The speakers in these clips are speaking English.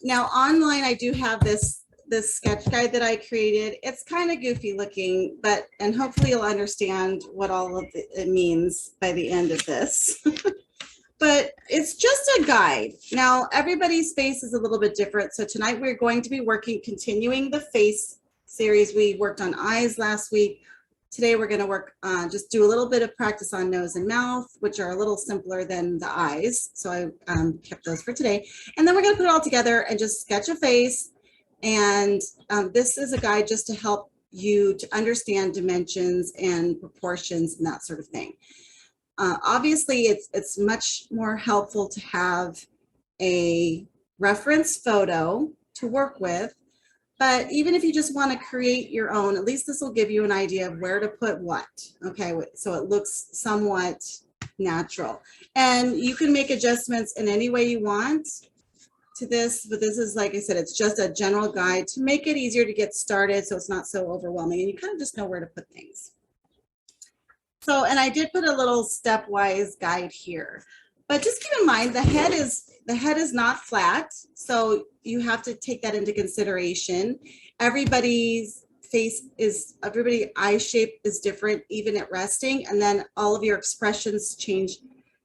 Now online, I do have this sketch guide that I created. It's kind of goofy looking, and hopefully you'll understand what all of it means by the end of this. But it's just a guide. Now, everybody's face is a little bit different. So tonight we're going to be continuing the face series. We worked on eyes last week. Today we're going to work on, just do a little bit of practice on nose and mouth, which are a little simpler than the eyes. So I kept those for today. And then we're going to put it all together and just sketch a face. And this is a guide just to help you to understand dimensions and proportions and that sort of thing. Obviously, it's much more helpful to have a reference photo to work with, but even if you just want to create your own, at least this will give you an idea of where to put what, okay? So it looks somewhat natural. And you can make adjustments in any way you want to this, but this is, like I said, it's just a general guide to make it easier to get started so it's not so overwhelming and you kind of just know where to put things. So, and I did put a little stepwise guide here, but just keep in mind the head is not flat. So you have to take that into consideration. Everybody's eye shape is different, even at resting. And then all of your expressions change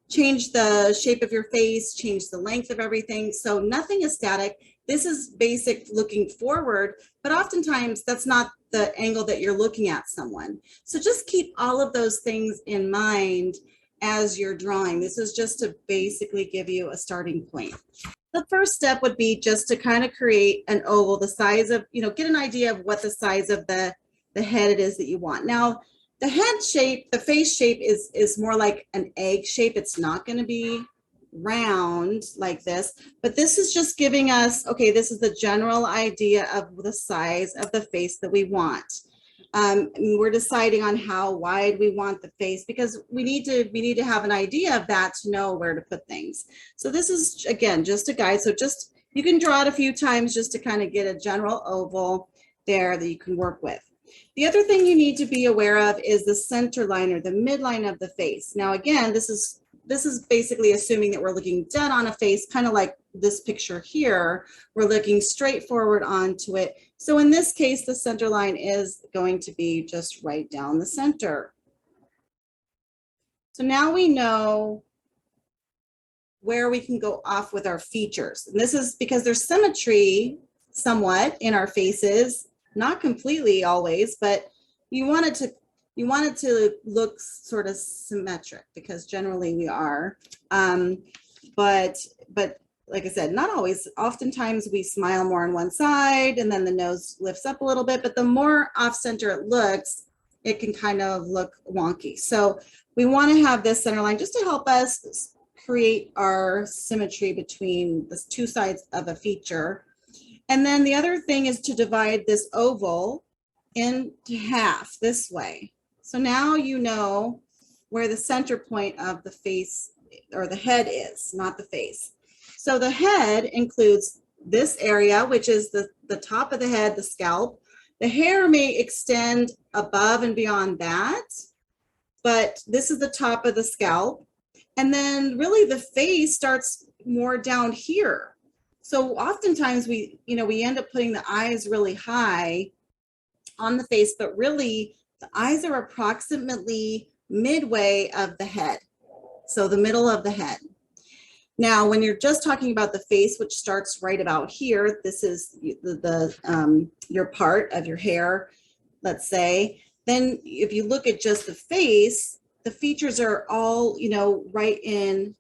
the shape of your face, change the length of everything. So nothing is static. This is basic looking forward, but oftentimes that's not the angle that you're looking at someone. So just keep all of those things in mind as you're drawing. This is just to basically give you a starting point. The first step would be just to kind of create an oval, the size of, get an idea of what the size of the head it is that you want. Now, the head shape, the face shape is more like an egg shape. It's not going to be round like this, but this is just giving us, okay, this is the general idea of the size of the face that we want. We're deciding on how wide we want the face because we need to have an idea of that to know where to put things. So this is, again, just a guide. So just, you can draw it a few times just to kind of get a general oval there that you can work with. The other thing you need to be aware of is the center line or the midline of the face. Now, again, this is basically assuming that we're looking dead on a face, kind of like this picture here. We're looking straight forward onto it. So in this case, the center line is going to be just right down the center. So now we know where we can go off with our features. And this is because there's symmetry somewhat in our faces, not completely always, but you want it to look sort of symmetric because generally we are. But like I said, not always. Oftentimes we smile more on one side and then the nose lifts up a little bit, but the more off center it looks, it can kind of look wonky. So we want to have this center line just to help us create our symmetry between the two sides of a feature. And then the other thing is to divide this oval into half this way. So now you know where the center point of the face or the head is, not the face. So the head includes this area, which is the top of the head, the scalp. The hair may extend above and beyond that, but this is the top of the scalp. And then really the face starts more down here. So oftentimes we end up putting the eyes really high on the face, but really the eyes are approximately midway of the head. So the middle of the head. Now, when you're just talking about the face, which starts right about here, this is your part of your hair, let's say, then if you look at just the face, the features are all, right in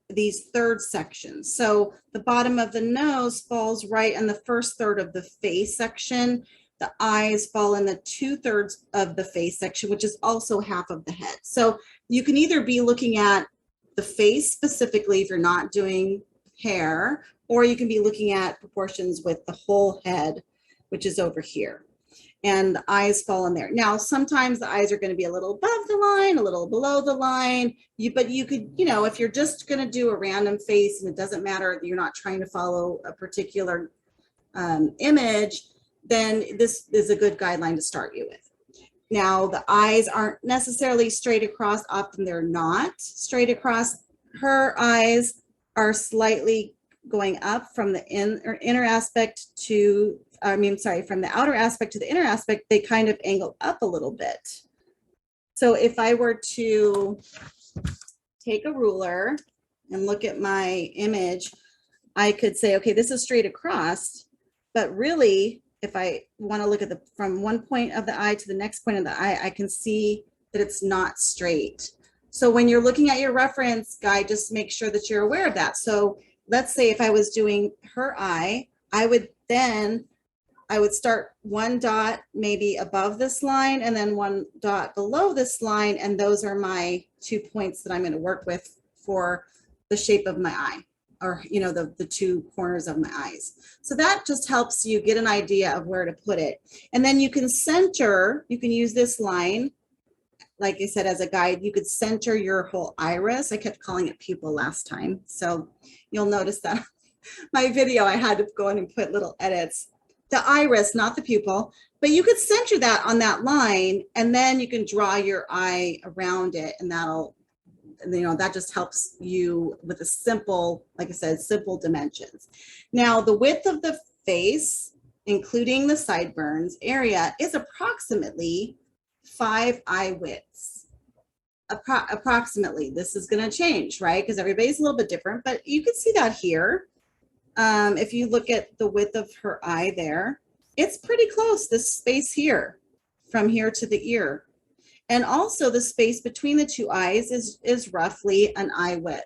these third sections. So the bottom of the nose falls right in the first third of the face section. The eyes fall in the 2/3 of the face section, which is also half of the head. So you can either be looking at the face specifically if you're not doing hair, or you can be looking at proportions with the whole head, which is over here. And the eyes fall in there. Now, sometimes the eyes are going to be a little above the line, a little below the line. But you could, if you're just going to do a random face and it doesn't matter, you're not trying to follow a particular image, then this is a good guideline to start you with. Now, the eyes aren't necessarily straight across. Often they're not straight across. Her eyes are slightly going up from the inner aspect to, from the outer aspect to the inner aspect, they kind of angle up a little bit. So if I were to take a ruler and look at my image, I could say, okay, this is straight across, but really, if I want to look at from one point of the eye to the next point of the eye, I can see that it's not straight. So when you're looking at your reference guide, just make sure that you're aware of that. So let's say if I was doing her eye, I would start one dot maybe above this line and then one dot below this line. And those are my 2 points that I'm going to work with for the shape of my eye, or, you know, the 2 corners of my eyes. So that just helps you get an idea of where to put it. And then you can center, you can use this line, like I said, as a guide. You could center your whole iris. I kept calling it pupil last time. So you'll notice that my video, I had to go in and put little edits. The iris, not the pupil, but you could center that on that line, and then you can draw your eye around it, and that'll, you know, that just helps you with a simple, like I said, simple dimensions. Now, the width of the face, including the sideburns area, is approximately 5 eye widths. Approximately. This is going to change, right? Because everybody's a little bit different, but you can see that here. If you look at the width of her eye there, it's pretty close, this space here, from here to the ear. And also the space between the 2 eyes is roughly an eye width.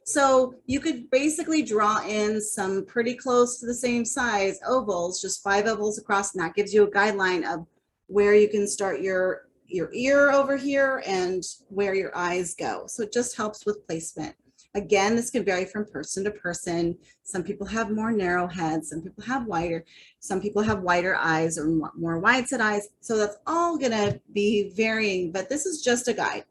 So you could basically draw in some pretty close to the same size ovals, just 5 ovals across, and that gives you a guideline of where you can start your ear over here and where your eyes go. So it just helps with placement. Again, this can vary from person to person. Some people have more narrow heads, some people have wider, some people have wider eyes or more wide set eyes. So that's all gonna be varying, but this is just a guide.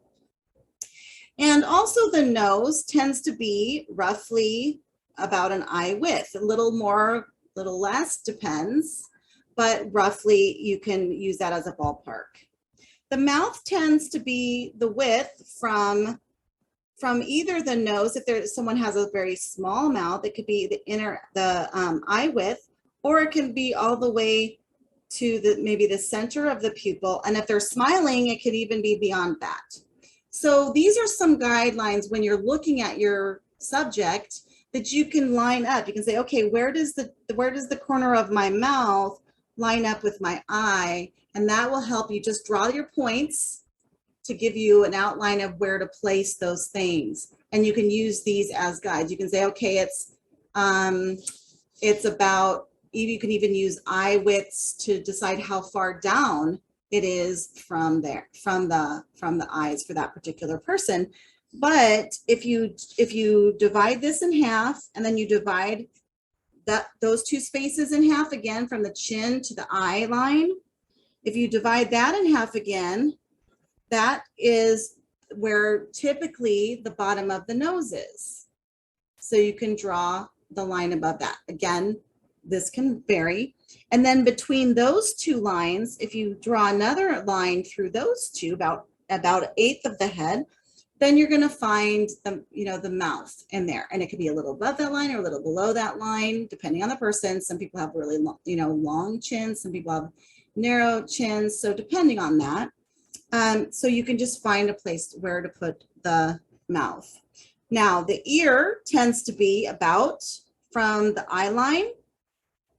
And also the nose tends to be roughly about an eye width, a little more, little less, depends, but roughly you can use that as a ballpark. The mouth tends to be the width from either the nose, if someone has a very small mouth, it could be the eye width, or it can be all the way to maybe the center of the pupil. And if they're smiling, it could even be beyond that. So these are some guidelines when you're looking at your subject that you can line up. You can say, okay, where does the corner of my mouth line up with my eye? And that will help you just draw your points to give you an outline of where to place those things. And you can use these as guides. You can say, okay, it's about, you can even use eye widths to decide how far down it is from the eyes for that particular person. But if you divide this in half, and then you divide those 2 spaces in half again from the chin to the eye line, if you divide that in half again, that is where typically the bottom of the nose is. So you can draw the line above that. Again, this can vary. And then between those 2 lines, if you draw another line through those 2, about 1/8 of the head, then you're going to find the mouth in there. And it could be a little above that line or a little below that line, depending on the person. Some people have really long chins, some people have narrow chins. So depending on that. So you can just find a place where to put the mouth. Now, the ear tends to be about from the eye line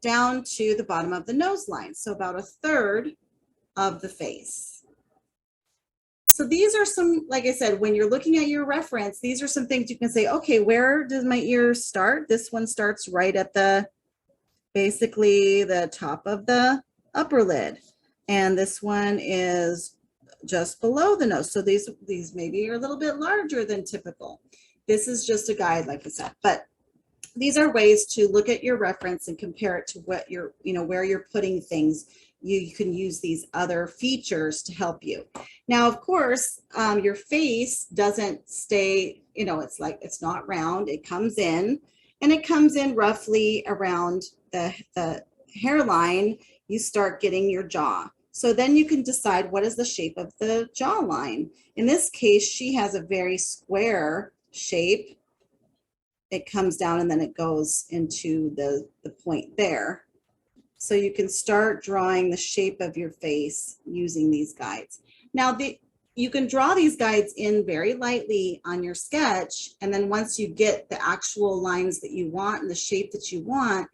down to the bottom of the nose line. So about 1/3 of the face. So these are some, like I said, when you're looking at your reference, these are some things you can say, okay, where does my ear start? This one starts right at basically the top of the upper lid. And this one is just below the nose. So these maybe are a little bit larger than typical. This is just a guide, like I said, but these are ways to look at your reference and compare it to what where you're putting things. You can use these other features to help you. Now, of course, your face doesn't stay, it's not round. It comes in, and it comes in roughly around the hairline. You start getting your jaw. So then you can decide what is the shape of the jawline. In this case, she has a very square shape. it comes down and then it goes into the point there. So you can start drawing the shape of your face using these guides. Now, you can draw these guides in very lightly on your sketch, and then once you get the actual lines that you want and the shape that you want,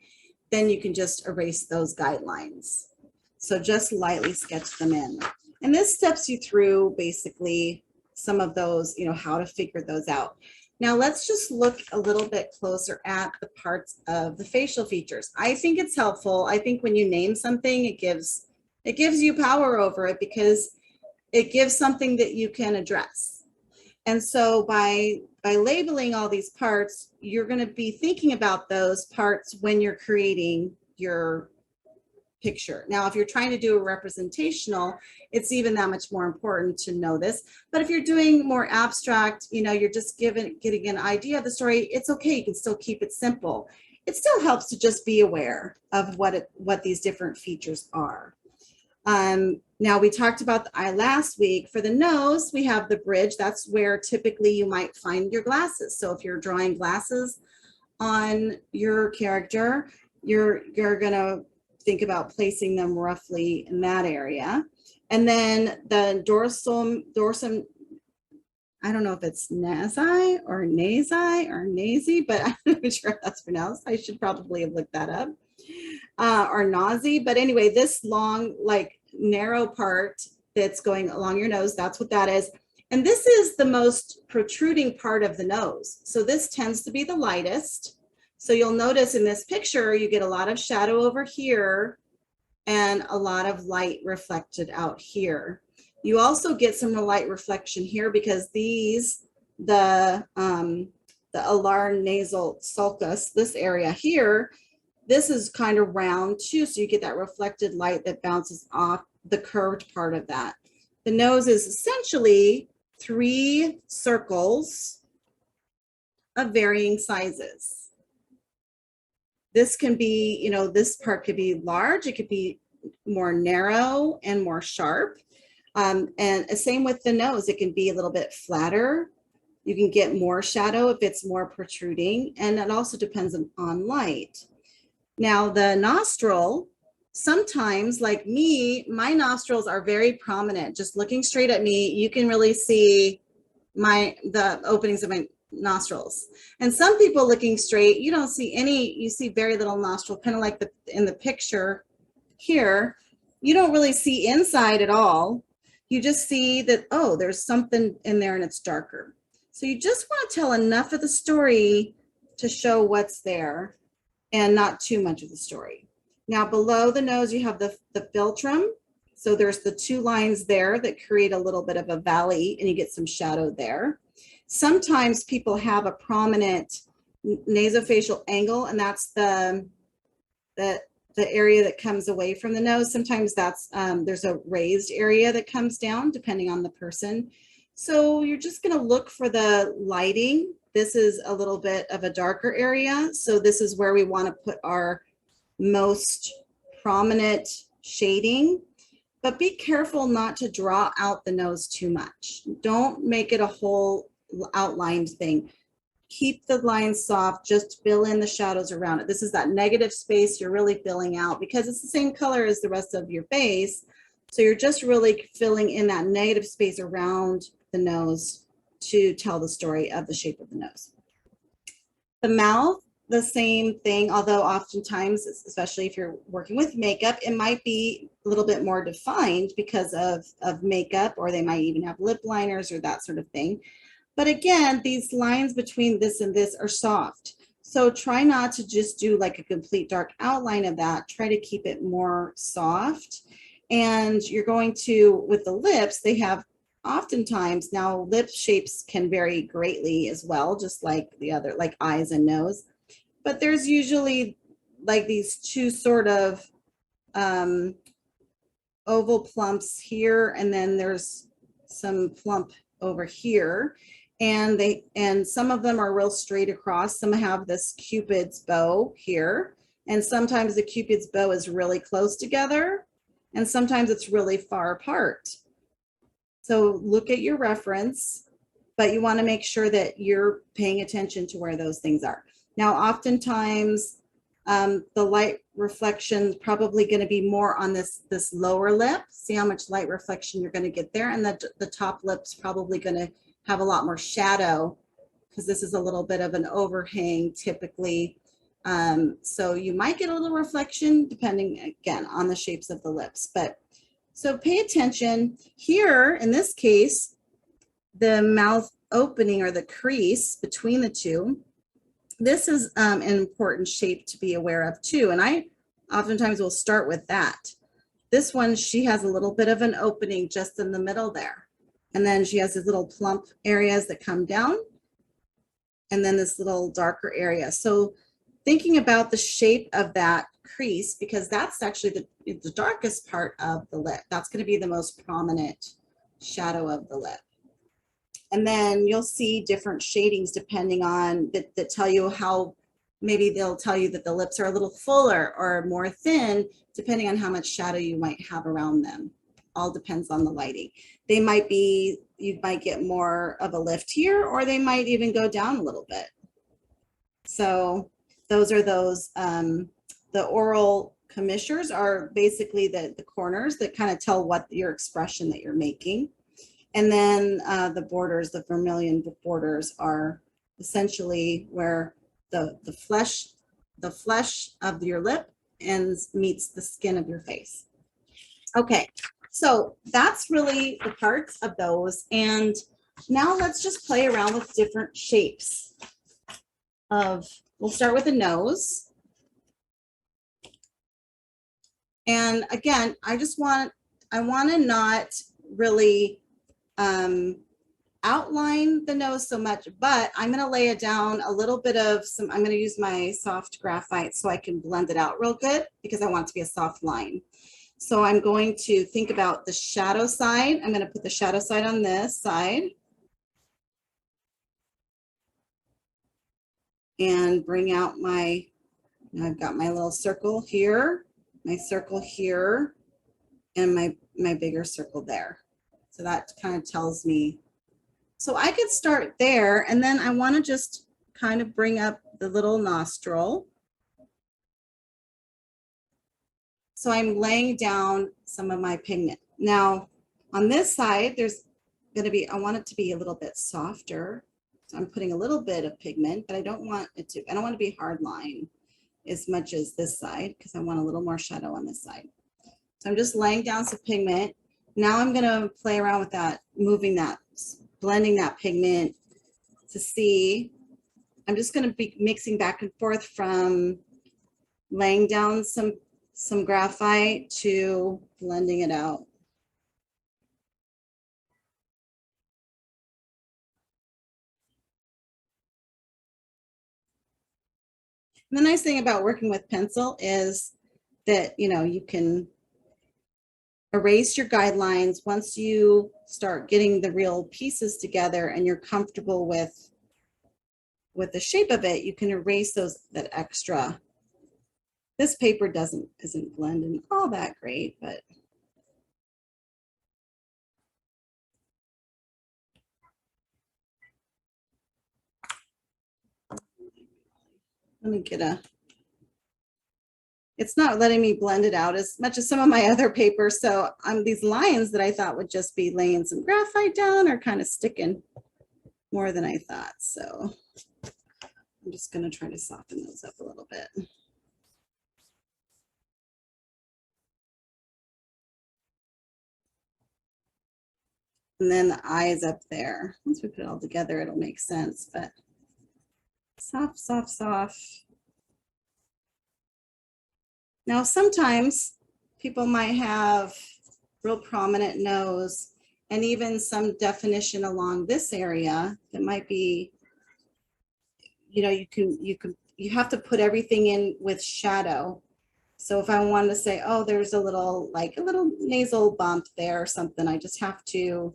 then you can just erase those guidelines. So just lightly sketch them in. And this steps you through basically some of those, how to figure those out. Now let's just look a little bit closer at the parts of the facial features. I think it's helpful. I think when you name something, it gives you power over it because it gives something that you can address. And so by labeling all these parts, you're going to be thinking about those parts when you're creating your picture. Now, if you're trying to do a representational, it's even that much more important to know this. But if you're doing more abstract, you're just getting an idea of the story, it's okay. You can still keep it simple. It still helps to just be aware of what these different features are. Now, we talked about the eye last week. For the nose, we have the bridge. That's where typically you might find your glasses. So if you're drawing glasses on your character, you're going to think about placing them roughly in that area. And then the dorsum, I don't know if it's nasi or nasi, but I'm not sure how that's pronounced. I should probably have looked that up. Or nausea. But anyway, this long, narrow part that's going along your nose, that's what that is. And this is the most protruding part of the nose. So this tends to be the lightest. So you'll notice in this picture, you get a lot of shadow over here and a lot of light reflected out here. You also get some light reflection here because the alar nasal sulcus, this area here, this is kind of round too. So you get that reflected light that bounces off the curved part of that. The nose is essentially 3 circles of varying sizes. This can be, this part could be large, it could be more narrow and more sharp. And same with the nose, it can be a little bit flatter. You can get more shadow if it's more protruding, and it also depends on light. Now the nostril, sometimes like me, my nostrils are very prominent. Just looking straight at me, you can really see the openings of my nostrils. And some people looking straight, you don't see any, you see very little nostril, kind of like in the picture here. You don't really see inside at all. You just see that, oh, there's something in there and it's darker. So you just want to tell enough of the story to show what's there and not too much of the story. Now below the nose, you have the philtrum. So there's the 2 lines there that create a little bit of a valley and you get some shadow there. Sometimes people have a prominent nasofacial angle, and that's the area that comes away from the nose. Sometimes that's there's a raised area that comes down depending on the person. So you're just going to look for the lighting. This is a little bit of a darker area. So this is where we want to put our most prominent shading. But be careful not to draw out the nose too much. Don't make it a whole outlined thing. Keep the lines soft, just fill in the shadows around it. This is that negative space you're really filling out because it's the same color as the rest of your face. So you're just really filling in that negative space around the nose to tell the story of the shape of the nose. The mouth, the same thing, although oftentimes, especially if you're working with makeup, it might be a little bit more defined because of makeup, or they might even have lip liners or that sort of thing. But again, these lines between this and this are soft. So try not to just do like a complete dark outline of that. Try to keep it more soft. And you're going to, with the lips, they have oftentimes, now lip shapes can vary greatly as well, just like the other, like eyes and nose. But there's usually like these 2 sort of oval plumps here, and then there's some plump over here. And some of them are real straight across. Some have this Cupid's bow here. And sometimes the Cupid's bow is really close together. And sometimes it's really far apart. So look at your reference, but you want to make sure that you're paying attention to where those things are. Now, oftentimes the light reflection is probably going to be more on this lower lip. See how much light reflection you're going to get there. And the top lip's probably going to have a lot more shadow because this is a little bit of an overhang typically. So you might get a little reflection depending, again, on the shapes of the lips. But so pay attention here. In this case, the mouth opening or the crease between the two, this is an important shape to be aware of too. And I oftentimes will start with that. This one, she has a little bit of an opening just in the middle there. And then she has these little plump areas that come down. And then this little darker area. So thinking about the shape of that crease, because that's actually the darkest part of the lip. That's going to be the most prominent shadow of the lip. And then you'll see different shadings depending on that tell you how, maybe they'll tell you that the lips are a little fuller or more thin, depending on how much shadow you might have around them. All depends on the lighting. They might be, you might get more of a lift here, or they might even go down a little bit. So those are those, the oral commissures are basically the corners that kind of tell what your expression that you're making. And then the borders, the vermilion borders, are essentially where the flesh of your lip meets the skin of your face. Okay, so that's really the parts of those. And now let's just play around with different shapes we'll start with the nose. And again, I want to not really outline the nose so much, but I'm going to lay it down a little bit of I'm going to use my soft graphite so I can blend it out real good because I want it to be a soft line. So I'm going to think about the shadow side. I'm going to put the shadow side on this side and bring out I've got my little circle here, my circle here, and my bigger circle there. So that kind of tells me. So I could start there, and then I want to just kind of bring up the little nostril. So I'm laying down some of my pigment. Now, on this side, there's going to be, I want it to be a little bit softer. So I'm putting a little bit of pigment, but I don't want to be hard line as much as this side because I want a little more shadow on this side. So I'm just laying down some pigment. Now I'm going to play around with that, moving that, blending that pigment to see. I'm just going to be mixing back and forth from laying down some graphite to blending it out. And the nice thing about working with pencil is that, you can erase your guidelines once you start getting the real pieces together and you're comfortable with the shape of it. You can erase that extra. This paper isn't blending all that great, but let me it's not letting me blend it out as much as some of my other papers. So these lines that I thought would just be laying some graphite down are kind of sticking more than I thought. So I'm just going to try to soften those up a little bit. And then the eyes up there. Once we put it all together, it'll make sense, but soft, soft, soft. Now, sometimes people might have real prominent nose and even some definition along this area that might be, you have to put everything in with shadow. So if I wanted to say, oh, there's a little nasal bump there or something, I just have to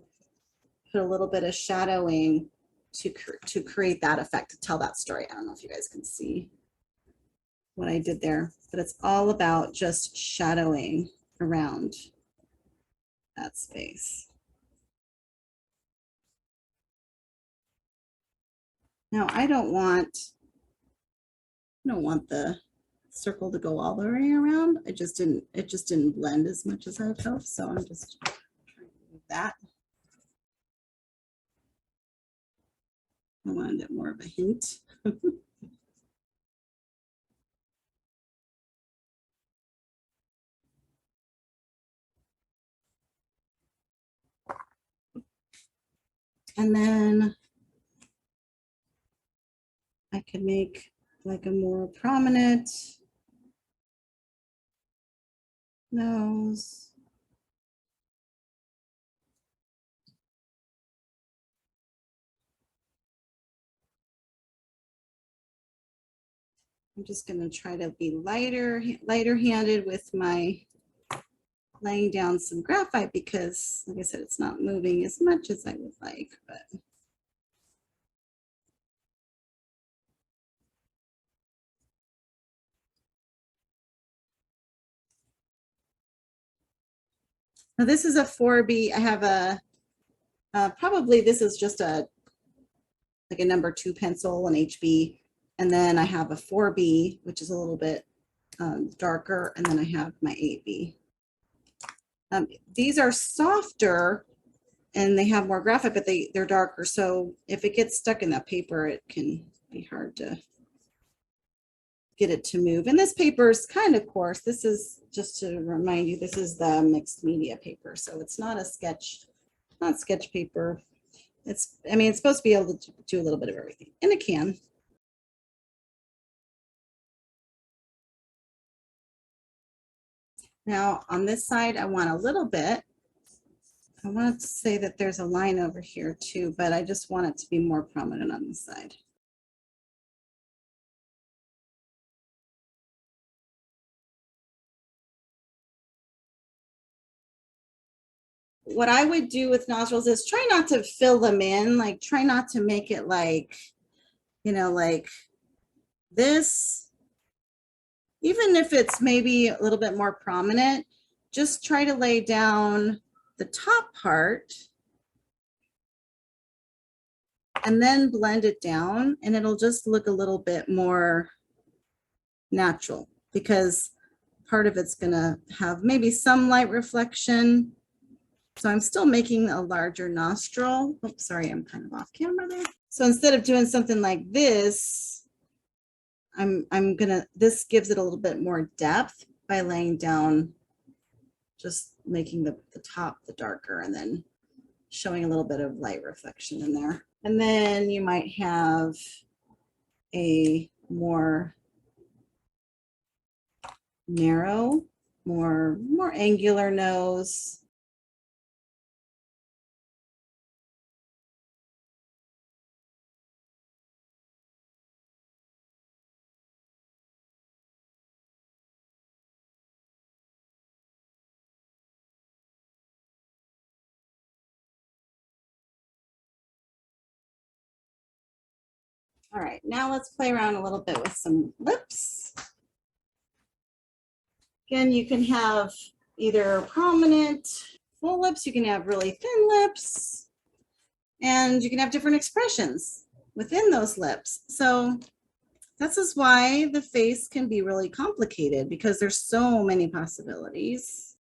put a little bit of shadowing to create that effect, to tell that story. I don't know if you guys can see what I did there, but it's all about just shadowing around that space. Now, I don't want I don't want the circle to go all the way around. It just didn't blend as much as I would hope. So I'm just trying to do that. I wanted it more of a hint. And then I could make like a more prominent nose. I'm just going to try to be lighter handed with my laying down some graphite because, like I said, it's not moving as much as I would like, but now this is a 4B. I have a probably this is just a like a number 2 pencil, an HB, and then I have a 4B, which is a little bit darker, and then I have my 8B. These are softer and they have more graphite, but they're darker. So if it gets stuck in that paper, it can be hard to get it to move. And this paper is kind of coarse. This is, just to remind you, this is the mixed media paper. So it's not a sketch, not sketch paper. It's, I mean, it's supposed to be able to do a little bit of everything, and it can. Now on this side, I want a little bit. I want to say that there's a line over here too, but I just want it to be more prominent on this side. What I would do with nostrils is try not to fill them in, like try not to make it like, you know, like this. Even if it's maybe a little bit more prominent, just try to lay down the top part and then blend it down, and it'll just look a little bit more natural because part of it's gonna have maybe some light reflection. So I'm still making a larger nostril. Oops, sorry, I'm kind of off camera there. So instead of doing something like this, this gives it a little bit more depth by laying down, just making the top the darker and then showing a little bit of light reflection in there. And then you might have a more narrow, more angular nose. All right, now let's play around a little bit with some lips. Again, you can have either prominent, full lips, you can have really thin lips, and you can have different expressions within those lips. So this is why the face can be really complicated, because there's so many possibilities.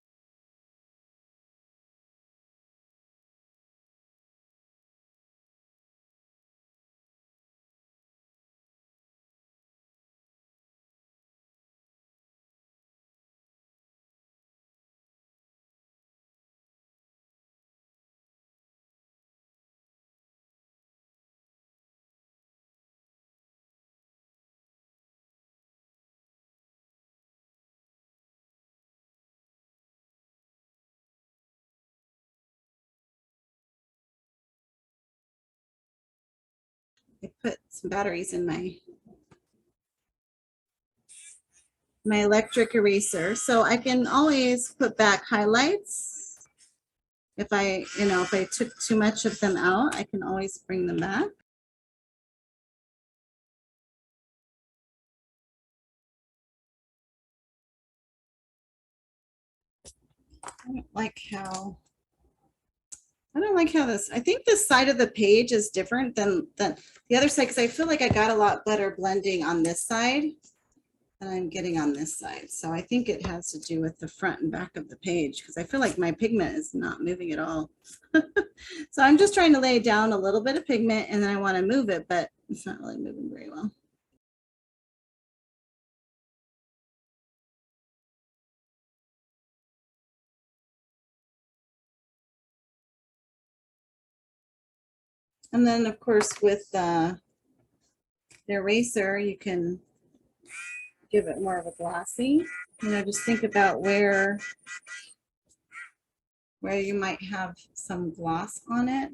I put some batteries in my electric eraser, so I can always put back highlights. If I took too much of them out, I can always bring them back. I don't like how this, I think this side of the page is different than the other side, because I feel like I got a lot better blending on this side. I'm getting on this side. So I think it has to do with the front and back of the page because I feel like my pigment is not moving at all. So I'm just trying to lay down a little bit of pigment and then I want to move it, but it's not really moving very well. And then of course with the eraser, you can give it more of a glossy. You know, just think about where you might have some gloss on it.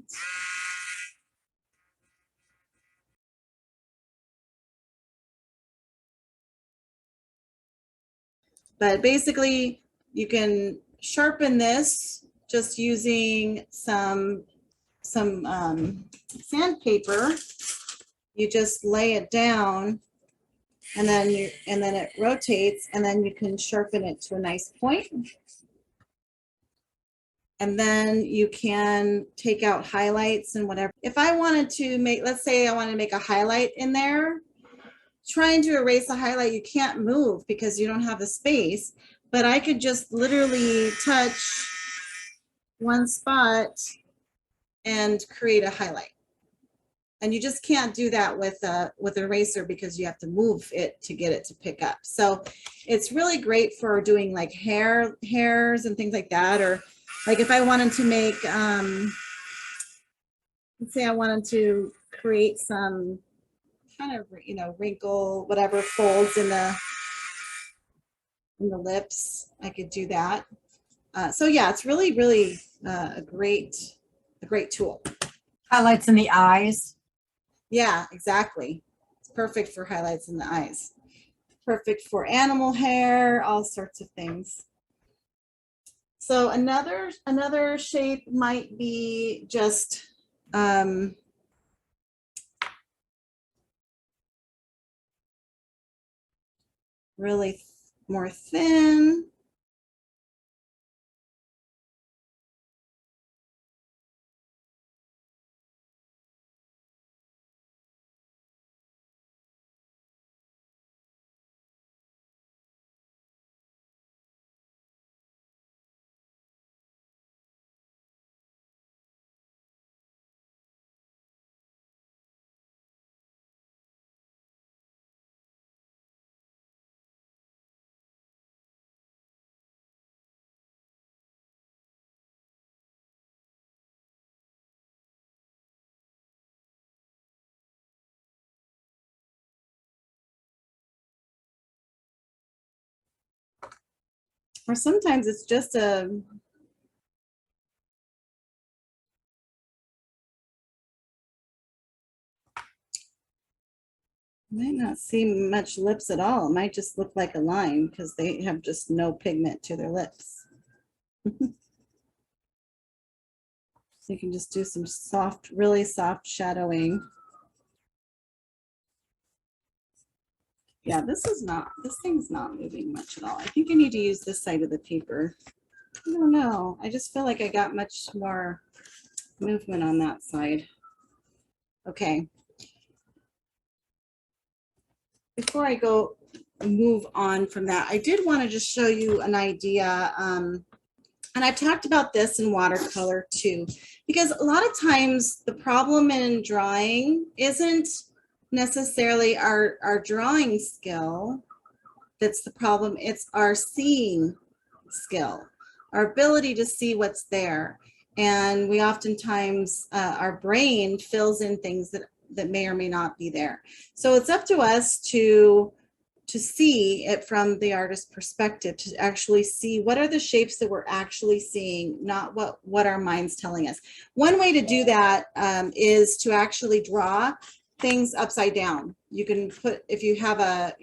But basically, you can sharpen this just using some sandpaper. You just lay it down, and then it rotates, and then you can sharpen it to a nice point. And then you can take out highlights and whatever. If I wanted to make, let's say I wanted to make a highlight in there, trying to erase a highlight, you can't move because you don't have the space, but I could just literally touch one spot and create a highlight. And you just can't do that with an eraser because you have to move it to get it to pick up. So it's really great for doing like hairs and things like that. Or like if I wanted to make, let's say I wanted to create some kind of, you know, wrinkle, whatever folds in the lips, I could do that. So yeah, it's really, really a great tool. Highlights in the eyes. Yeah, exactly. It's perfect for highlights in the eyes. Perfect for animal hair, all sorts of things. So another shape might be just really more thin. Or sometimes it's just a might not see much lips at all. It might just look like a line because they have just no pigment to their lips. So you can just do some soft, really soft shadowing. Yeah, this thing's not moving much at all. I think I need to use this side of the paper. I don't know. I just feel like I got much more movement on that side. Okay. Before I move on from that, I did want to just show you an idea. And I've talked about this in watercolor too, because a lot of times the problem in drawing isn't necessarily our drawing skill that's the problem. It's our seeing skill, our ability to see what's there. And we oftentimes, our brain fills in things that may or may not be there. So it's up to us to see it from the artist's perspective, to actually see what are the shapes that we're actually seeing, not what our mind's telling us. One way to do that is to actually draw things upside down. You can put, if you have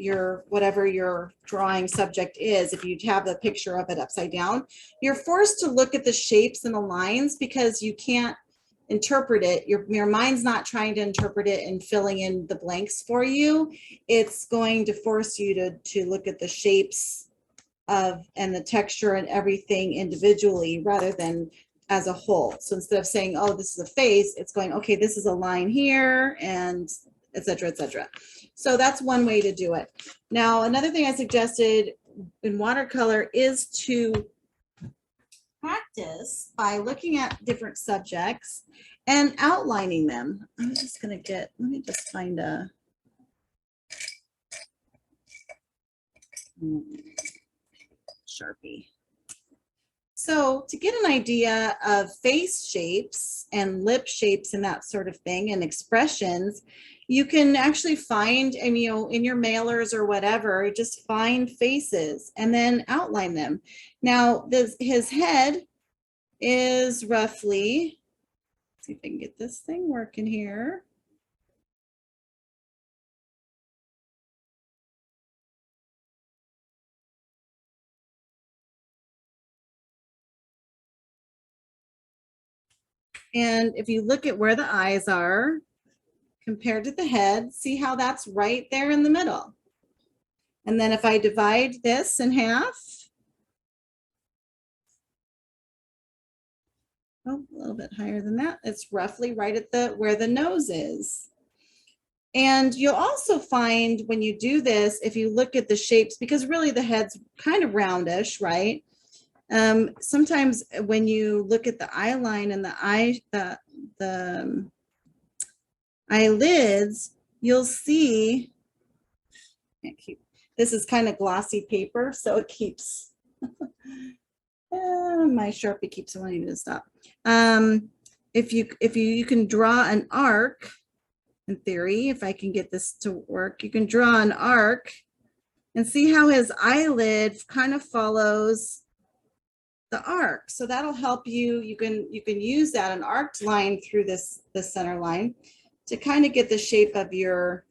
whatever your drawing subject is, if you have a picture of it upside down, you're forced to look at the shapes and the lines because you can't interpret it. Your mind's not trying to interpret it and filling in the blanks for you. It's going to force you to look at the shapes and the texture and everything individually rather than as a whole. So instead of saying, oh, this is a face, it's going, okay, this is a line here and et cetera, et cetera. So that's one way to do it. Now, another thing I suggested in watercolor is to practice by looking at different subjects and outlining them. I'm just going to get, let me just find a Sharpie. So to get an idea of face shapes and lip shapes and that sort of thing and expressions, you can actually find, and you know, in your mailers or whatever, just find faces and then outline them. Now, his head is roughly, let's see if I can get this thing working here. And if you look at where the eyes are compared to the head, see how that's right there in the middle. And then if I divide this in half, oh, a little bit higher than that, it's roughly right at where the nose is. And you'll also find when you do this, if you look at the shapes, because really the head's kind of roundish, right? Sometimes when you look at the eye line and the eyelids, you'll see, this is kind of glossy paper, so it keeps, my Sharpie keeps wanting to stop. If you can draw an arc, in theory, if I can get this to work, you can draw an arc and see how his eyelid kind of follows the arc. So that'll help you. You can use that, an arced line through this center line, to kind of get the shape of your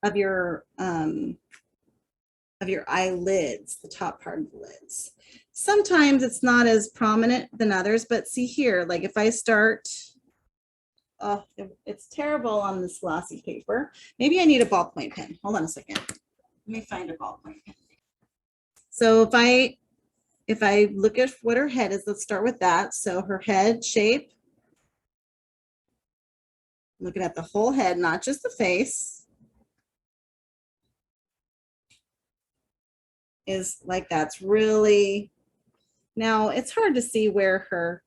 eyelids, the top part of the lids. Sometimes it's not as prominent than others, but see here, like if I start, oh, it's terrible on this glossy paper. Maybe I need a ballpoint pen. Hold on a second. Let me find a ballpoint pen. So if I look at what her head is, let's start with that. So her head shape, looking at the whole head, not just the face, is like that's really, now it's hard to see where her,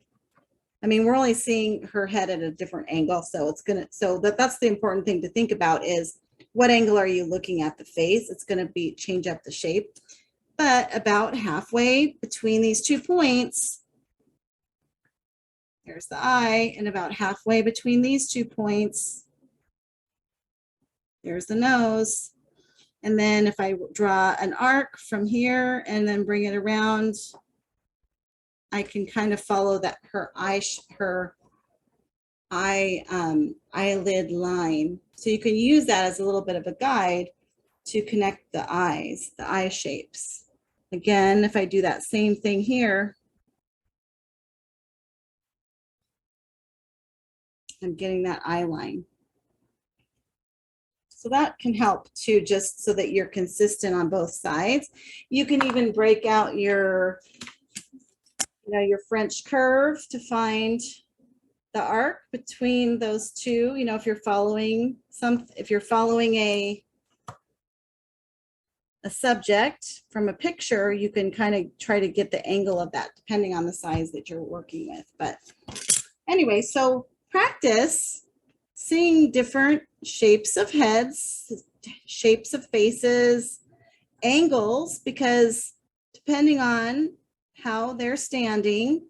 I mean, we're only seeing her head at a different angle. So it's gonna, so that's the important thing to think about is what angle are you looking at the face? It's gonna be change up the shape. But about halfway between these 2 points, there's the eye, and about halfway between these 2 points, there's the nose. And then if I draw an arc from here and then bring it around, I can kind of follow that her eyelid line. So you can use that as a little bit of a guide to connect the eyes, the eye shapes. Again, if I do that same thing here, I'm getting that eye line. So that can help too, just so that you're consistent on both sides. You can even break out your, your French curve to find the arc between those two. If you're following a subject from a picture, you can kind of try to get the angle of that depending on the size that you're working with. But anyway, so practice seeing different shapes of heads, shapes of faces, angles, because depending on how they're standing,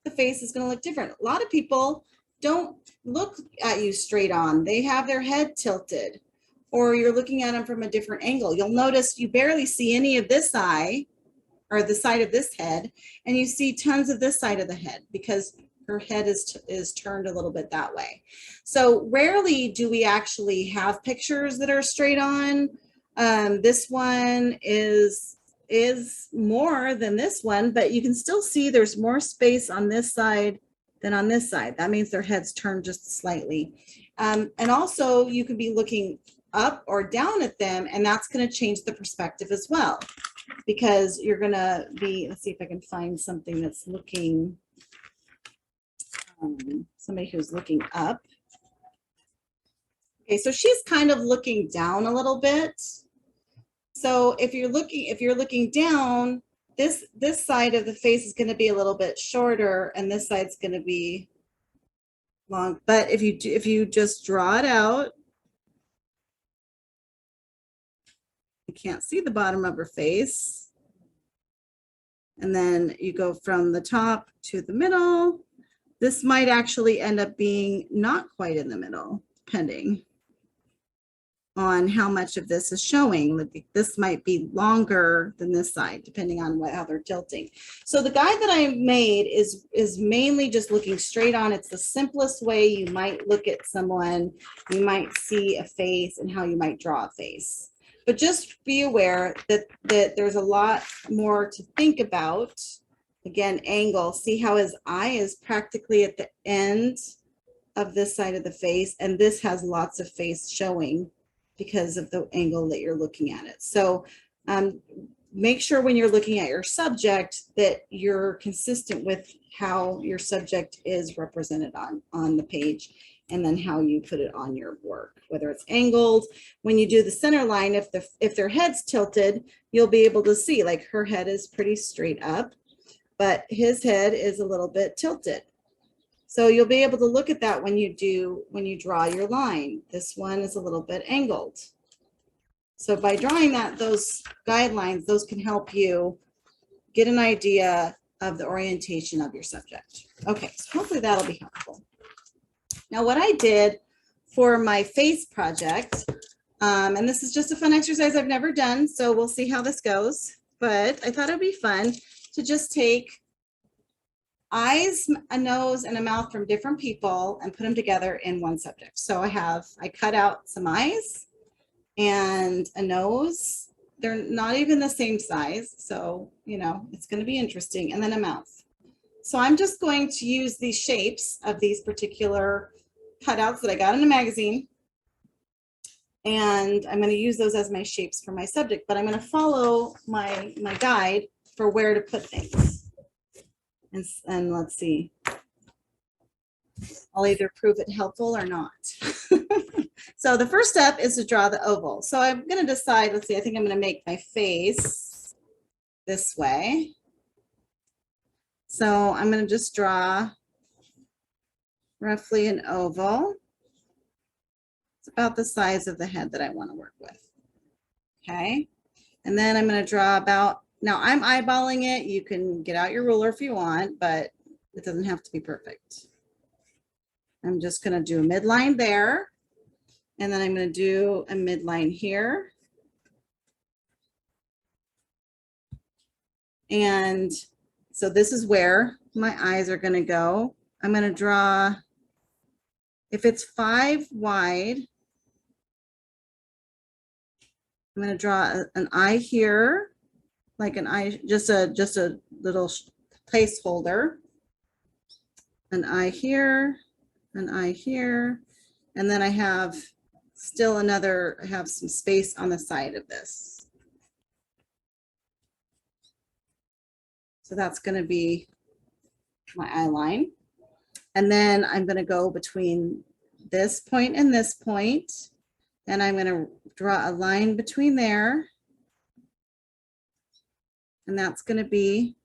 the face is going to look different. A lot of people don't look at you straight on. They have their head tilted, or you're looking at them from a different angle. You'll notice you barely see any of this eye or the side of this head, and you see tons of this side of the head because her head is turned a little bit that way. So rarely do we actually have pictures that are straight on. This one is more than this one, but you can still see there's more space on this side than on this side. That means their head's turned just slightly. And also you can be looking up or down at them, and that's going to change the perspective as well, because you're going to be, let's see if I can find something that's looking, somebody who's looking up. Okay, so she's kind of looking down a little bit. So if you're looking down, this side of the face is going to be a little bit shorter, and this side's going to be long. But if you just draw it out, you can't see the bottom of her face. And then you go from the top to the middle. This might actually end up being not quite in the middle, depending on how much of this is showing. This might be longer than this side, depending on how they're tilting. So the guide that I made is mainly just looking straight on. It's the simplest way you might look at someone. You might see a face and how you might draw a face. But just be aware that there's a lot more to think about. Again, angle. See how his eye is practically at the end of this side of the face, and this has lots of face showing because of the angle that you're looking at it. So make sure when you're looking at your subject that you're consistent with how your subject is represented on the page, and then how you put it on your work, whether it's angled. When you do the center line, if their head's tilted, you'll be able to see, like, her head is pretty straight up, but his head is a little bit tilted. So you'll be able to look at that when you draw your line. This one is a little bit angled. So by drawing those guidelines, those can help you get an idea of the orientation of your subject. Okay, so hopefully that'll be helpful. Now what I did for my face project, and this is just a fun exercise I've never done, so we'll see how this goes, but I thought it'd be fun to just take eyes, a nose, and a mouth from different people and put them together in one subject. So I cut out some eyes and a nose. They're not even the same size, so it's going to be interesting, and then a mouth. So I'm just going to use these shapes of these particular cutouts that I got in a magazine, and I'm going to use those as my shapes for my subject, but I'm going to follow my guide for where to put things. And let's see, I'll either prove it helpful or not. So the first step is to draw the oval. So I'm going to decide, let's see, I think I'm going to make my face this way. So I'm going to just draw roughly an oval. It's about the size of the head that I want to work with. Okay. And then I'm going to draw about, now I'm eyeballing it. You can get out your ruler if you want, but it doesn't have to be perfect. I'm just going to do a midline there. And then I'm going to do a midline here. And so this is where my eyes are going to go. I'm going to draw, if it's 5 wide, I'm going to draw an eye here, like an eye, just a little placeholder. An eye here, an eye here, and then I have still another, I have some space on the side of this. So that's going to be my eye line. And then I'm going to go between this point and this point, and I'm going to draw a line between there. And that's going to be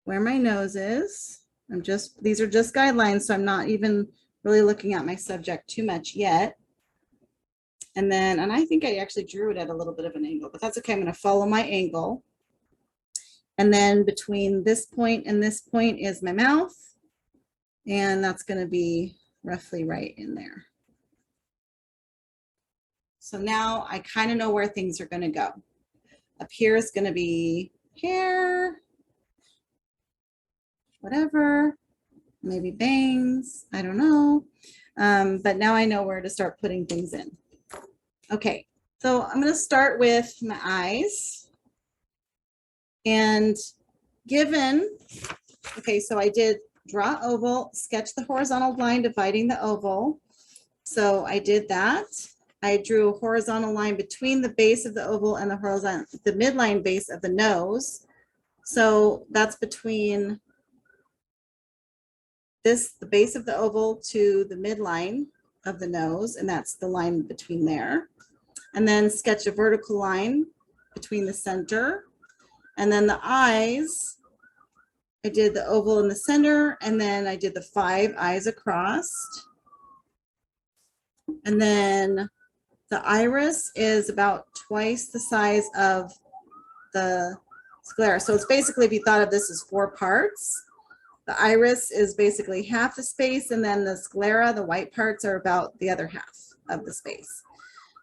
where my nose is. These are just guidelines, so I'm not even really looking at my subject too much yet. And then, and I think I actually drew it at a little bit of an angle, but that's okay. I'm going to follow my angle. And then between this point and this point is my mouth. And that's going to be roughly right in there. So now I kind of know where things are going to go. Up here is going to be hair, whatever, maybe bangs, I don't know. But now I know where to start putting things in. Okay, so I'm going to start with my eyes. And given, okay, so I did draw oval, sketch the horizontal line dividing the oval. So I did that. I drew a horizontal line between the base of the oval and the midline base of the nose. So that's between the base of the oval to the midline. of the nose, and that's the line between there. And then sketch a vertical line between the center. And then the eyes, I did the oval in the center, and then I did the 5 eyes across. And then the iris is about twice the size of the sclera. So it's basically, if you thought of this as 4 parts, the iris is basically half the space, and then the sclera, the white parts, are about the other half of the space.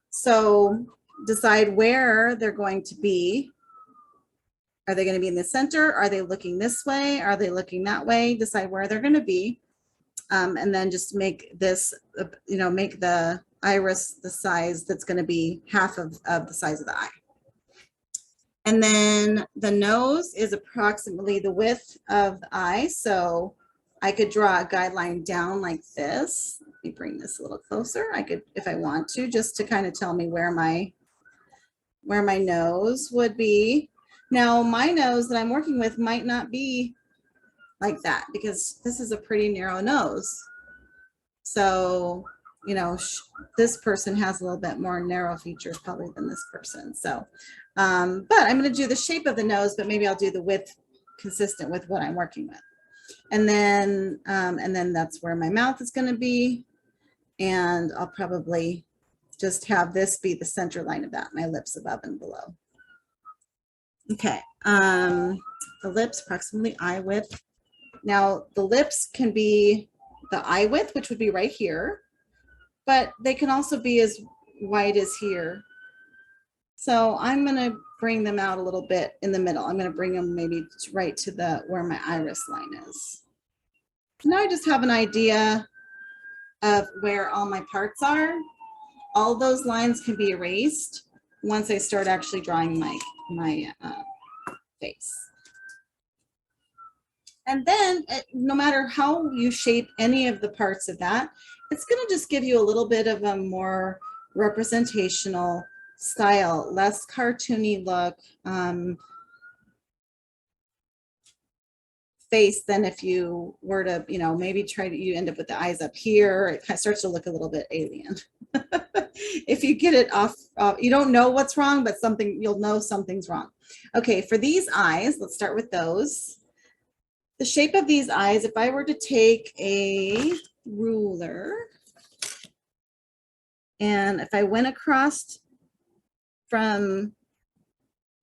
So decide where they're going to be. Are they going to be in the center? Are they looking this way? Are they looking that way? Decide where they're going to be. And then just make this, make the iris the size that's going to be half of the size of the eye. And then the nose is approximately the width of the eye. So I could draw a guideline down like this. Let me bring this a little closer. I could, if I want to, just to kind of tell me where my nose would be. Now, my nose that I'm working with might not be like that, because this is a pretty narrow nose. So, this person has a little bit more narrow features probably than this person. So, but I'm going to do the shape of the nose, but maybe I'll do the width consistent with what I'm working with. And then that's where my mouth is going to be. And I'll probably just have this be the center line of that, my lips above and below. Okay, the lips approximately eye width. Now the lips can be the eye width, which would be right here, but they can also be as wide as here. So I'm going to bring them out a little bit in the middle. I'm going to bring them maybe right to where my iris line is. Now I just have an idea of where all my parts are. All those lines can be erased once I start actually drawing my face. And then no matter how you shape any of the parts of that, it's going to just give you a little bit of a more representational style, less cartoony look face than if you were to, maybe you end up with the eyes up here. It kind of starts to look a little bit alien. If you get it off, you don't know what's wrong, but you'll know something's wrong. Okay, for these eyes, let's start with those. The shape of these eyes, if I were to take a ruler and if I went across from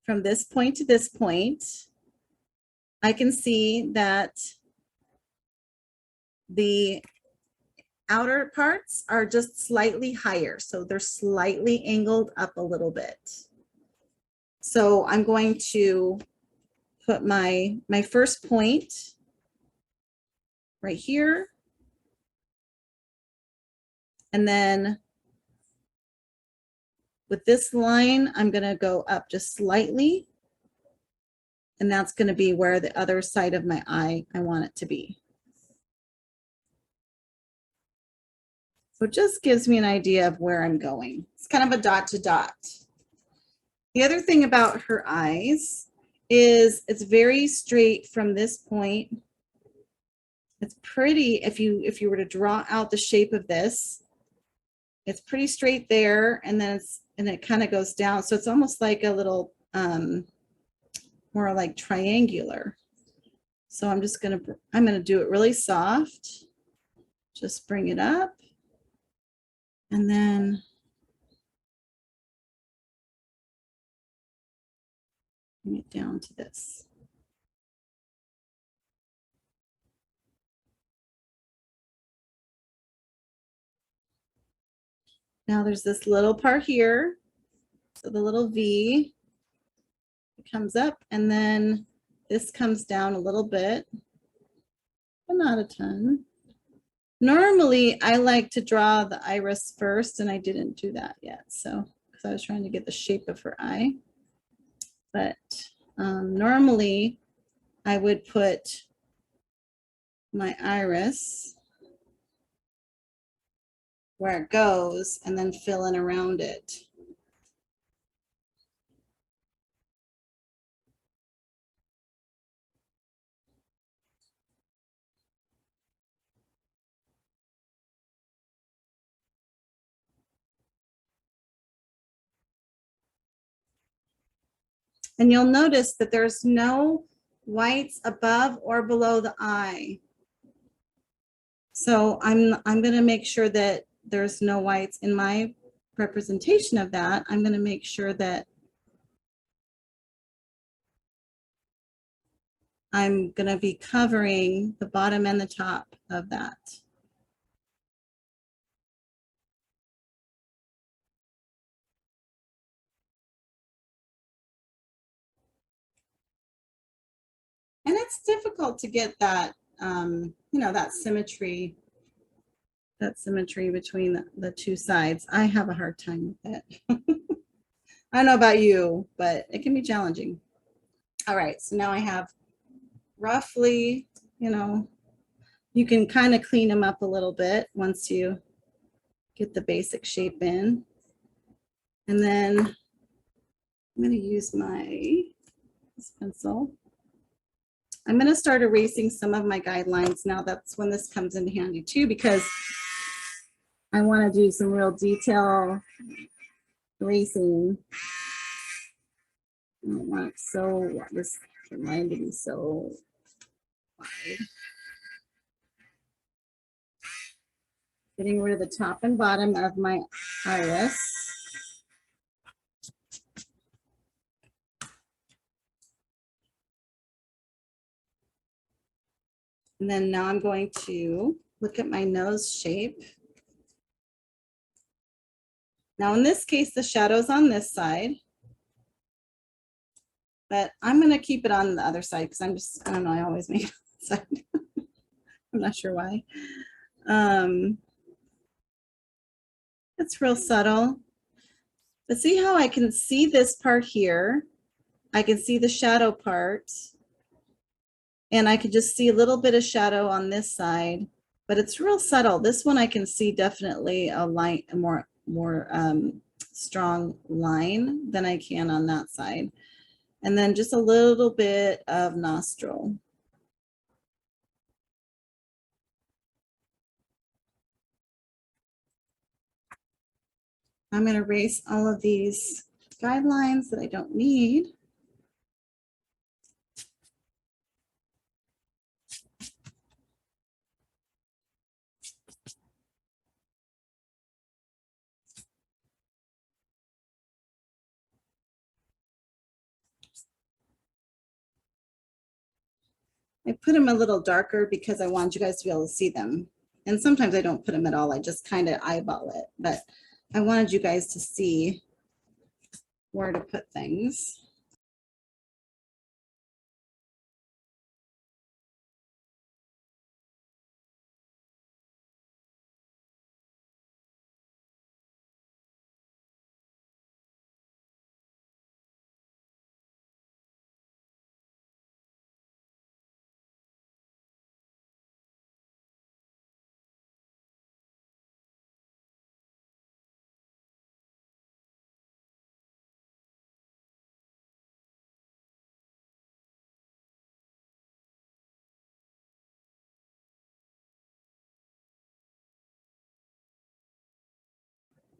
this point to this point, I can see that the outer parts are just slightly higher. So they're slightly angled up a little bit. So I'm going to put my first point right here. And then with this line, I'm going to go up just slightly. And that's going to be where the other side of my eye, I want it to be. So it just gives me an idea of where I'm going. It's kind of a dot to dot. The other thing about her eyes is it's very straight from this point. It's pretty, if you were to draw out the shape of this, it's pretty straight there, and then it kind of goes down. So it's almost like a little more like triangular. So I'm gonna do it really soft. Just bring it up. And then bring it down to this. Now there's this little part here. So the little V, it comes up, and then this comes down a little bit, but not a ton. Normally, I like to draw the iris first, and I didn't do that yet. So, because I was trying to get the shape of her eye. But normally, I would put my iris where it goes and then fill in around it. And you'll notice that there's no whites above or below the eye. So I'm going to make sure that there's no whites in my representation of that. I'm going to make sure that I'm going to be covering the bottom and the top of that. And it's difficult to get that, you know, that symmetry between the two sides. I have a hard time with it. I don't know about you, but it can be challenging. All right, so now I have roughly, you know, you can kind of clean them up a little bit once you get the basic shape in. And then I'm going to use this pencil. I'm going to start erasing some of my guidelines now. That's when this comes in handy too, because I want to do some real detail erasing. I don't want it so, this line to be so wide. Getting rid of the top and bottom of my iris. And then now I'm going to look at my nose shape. Now in this case, the shadow's on this side, but I'm going to keep it on the other side because I don't know, I always make it on the side. I'm not sure why. It's real subtle. But see how I can see this part here? I can see the shadow part. And I could just see a little bit of shadow on this side, but it's real subtle. This one I can see definitely a more strong line than I can on that side. And then just a little bit of nostril. I'm going to erase all of these guidelines that I don't need. I put them a little darker because I want you guys to be able to see them. And sometimes I don't put them at all. I just kind of eyeball it. But I wanted you guys to see where to put things.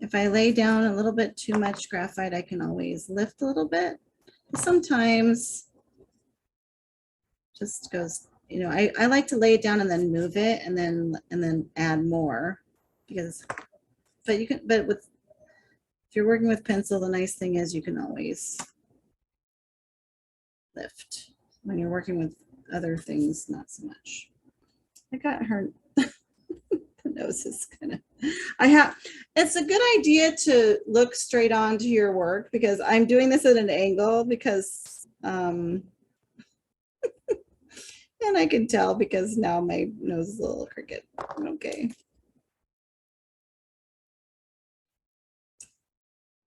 If I lay down a little bit too much graphite, I can always lift a little bit. Sometimes just goes, you know, I like to lay it down and then move it and then add more because, but you can, but with, if you're working with pencil, the nice thing is you can always lift. When you're working with other things, not so much. I got her. The nose is kind of, it's a good idea to look straight on to your work because I'm doing this at an angle because, and I can tell because now my nose is a little crooked. Okay.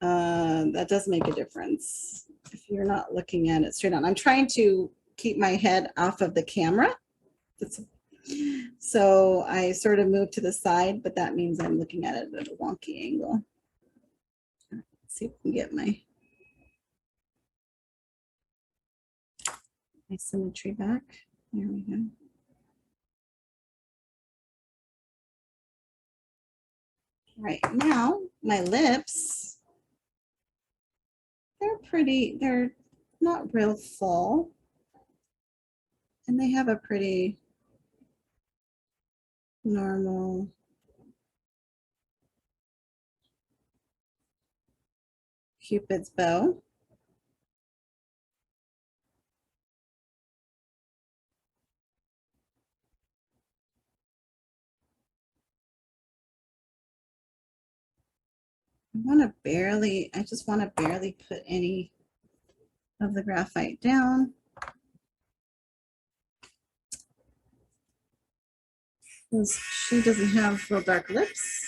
That does make a difference if you're not looking at it straight on. I'm trying to keep my head off of the camera. So I sort of move to the side, but that means I'm looking at it at a wonky angle. Let's see if we can get my symmetry back. There we go. Right now, my lips, they're pretty, they're not real full. And they have a pretty normal Cupid's bow. I just want to barely put any of the graphite down. Because she doesn't have real dark lips.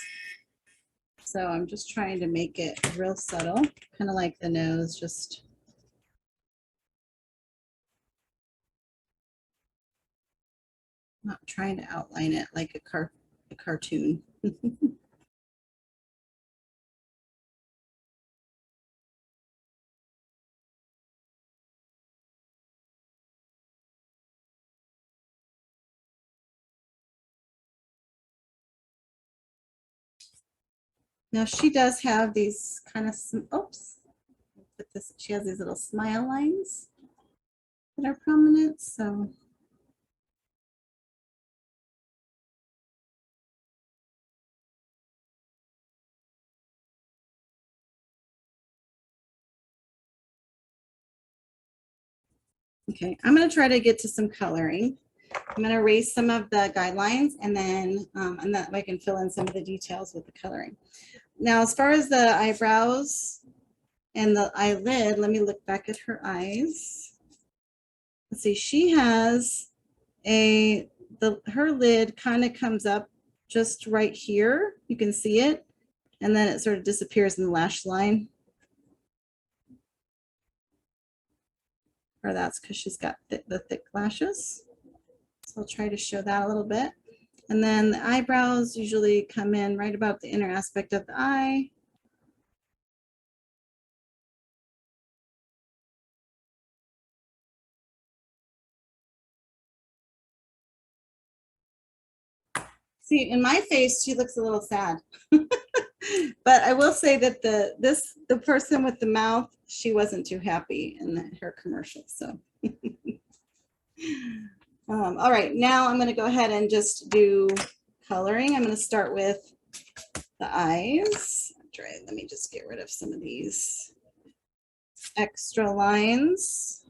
So I'm just trying to make it real subtle, kind of like the nose, just not trying to outline it like a cartoon. Now she does have these kind of, oops, put this, she has these little smile lines that are prominent, so. Okay, I'm gonna try to get to some coloring. I'm gonna erase some of the guidelines and that way I can fill in some of the details with the coloring. Now, as far as the eyebrows and the eyelid, let me look back at her eyes. Let's see, she has her lid kind of comes up just right here. You can see it. And then it sort of disappears in the lash line. Or that's because she's got the thick lashes. So I'll try to show that a little bit. And then the eyebrows usually come in right about the inner aspect of the eye. See, in my face, she looks a little sad. But I will say that the person with the mouth, she wasn't too happy in her commercial. So, all right, now I'm going to go ahead and just do coloring. I'm going to start with the eyes. Let me just get rid of some of these extra lines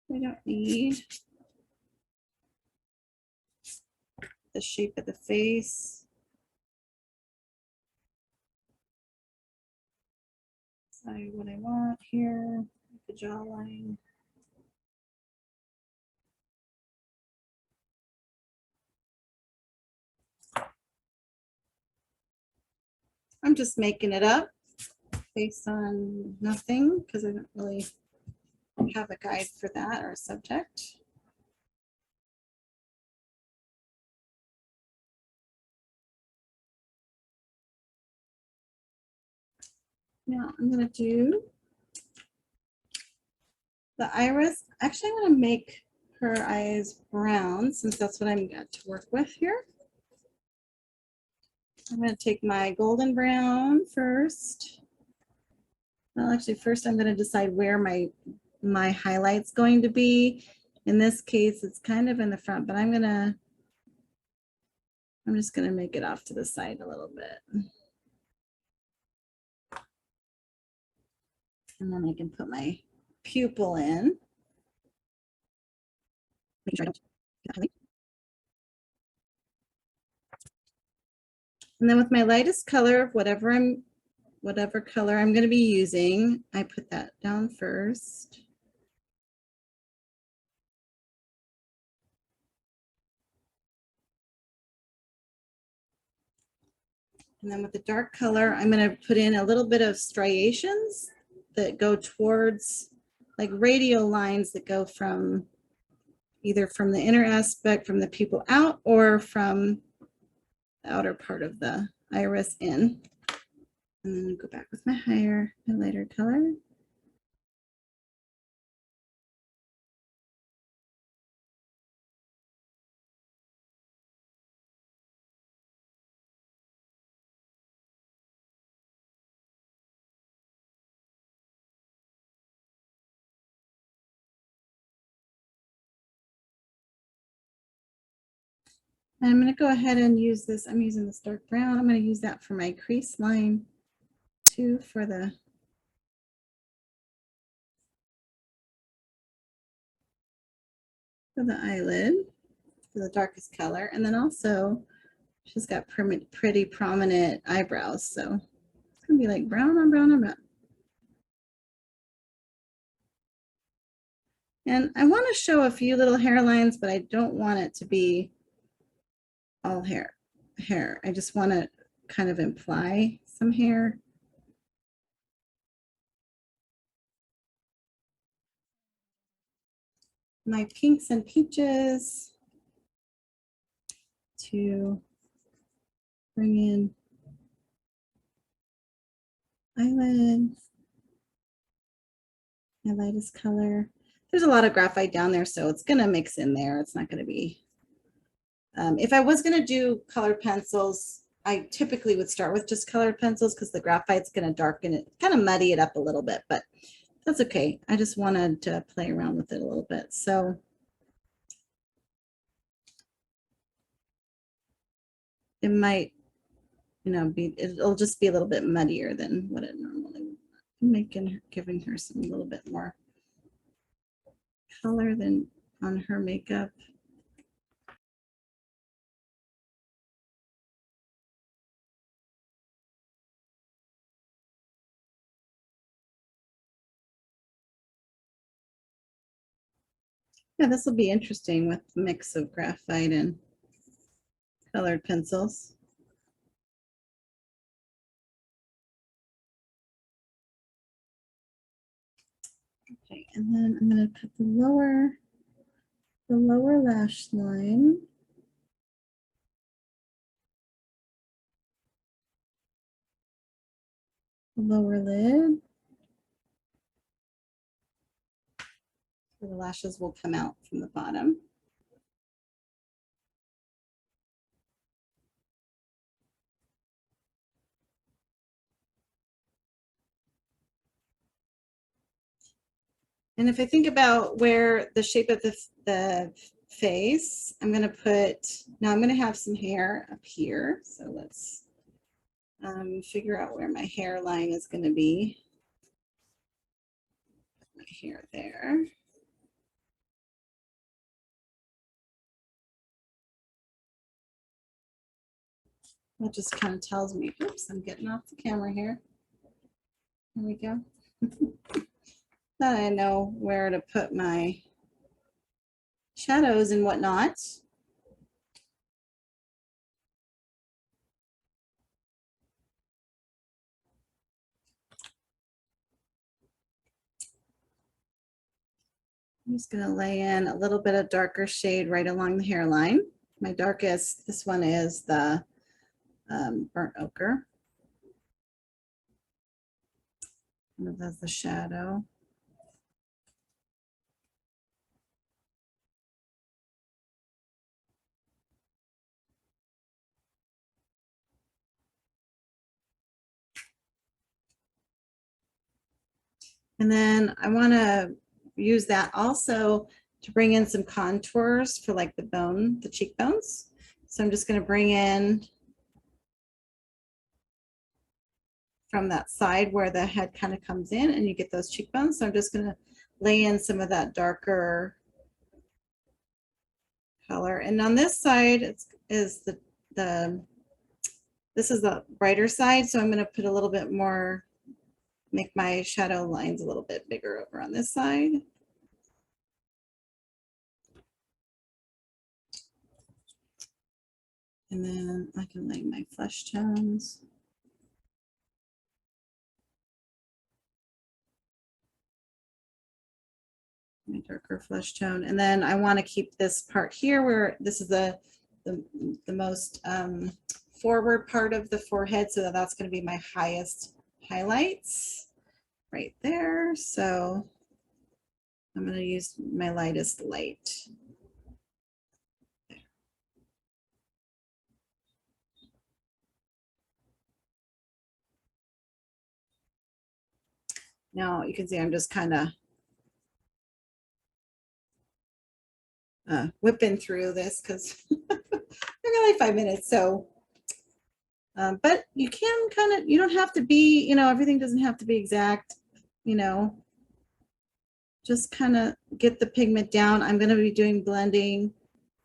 we don't need. The shape of the face. Decide what I want here, the jawline. I'm just making it up based on nothing because I don't really have a guide for that or a subject. Now I'm going to do the iris. Actually, I'm going to make her eyes brown since that's what I'm got to work with here. I'm going to take my golden brown first. Well, actually, first I'm going to decide where my highlight's going to be. In this case, it's kind of in the front, but I'm just going to make it off to the side a little bit. And then I can put my pupil in. Making sure I don't highlight. And then with my lightest color, whatever color I'm going to be using, I put that down first. And then with the dark color, I'm going to put in a little bit of striations that go towards like radial lines that go from either from the inner aspect, from the pupil out, or from the outer part of the iris in. And then go back with my lighter color. And I'm going to go ahead and use this. I'm using this dark brown. I'm going to use that for my crease line too for the eyelid, for the darkest color. And then also she's got pretty prominent eyebrows. So it's going to be like brown on brown on brown. And I want to show a few little hairlines, but I don't want it to be all hair. I just want to kind of imply some hair. My pinks and peaches to bring in eyelid, my lightest color. There's a lot of graphite down there, so it's gonna mix in there. It's not gonna be, if I was gonna do colored pencils, I typically would start with just colored pencils because the graphite's gonna darken it, kind of muddy it up a little bit, but that's okay. I just wanted to play around with it a little bit. So it might, you know, it'll just be a little bit muddier than what it normally would. Giving her some a little bit more color than on her makeup. Yeah, this will be interesting with the mix of graphite and colored pencils. Okay, and then I'm going to put the lower lash line. The lower lid. So the lashes will come out from the bottom. And if I think about where the shape of the face, I'm going to put, now I'm going to have some hair up here. So let's figure out where my hairline is going to be. Put my hair there. That just kind of tells me, oops, I'm getting off the camera here. There we go. That I know where to put my shadows and whatnot. I'm just going to lay in a little bit of darker shade right along the hairline. My darkest, this one is the burnt ochre. Kind of as the shadow. And then I want to use that also to bring in some contours for like the cheekbones. So I'm just going to bring in from that side where the head kind of comes in and you get those cheekbones. So I'm just going to lay in some of that darker color. And on this side is this is the brighter side. So I'm going to put a little bit more, make my shadow lines a little bit bigger over on this side. And then I can lay my flesh tones. My darker flesh tone. And then I want to keep this part here where this is the most forward part of the forehead. So that's going to be my highest highlights right there. So I'm going to use my lightest light. Now you can see I'm just kind of whipping through this because got like 5 minutes, so. But you can kind of, you don't have to be, you know, everything doesn't have to be exact, you know. Just kind of get the pigment down. I'm going to be doing blending,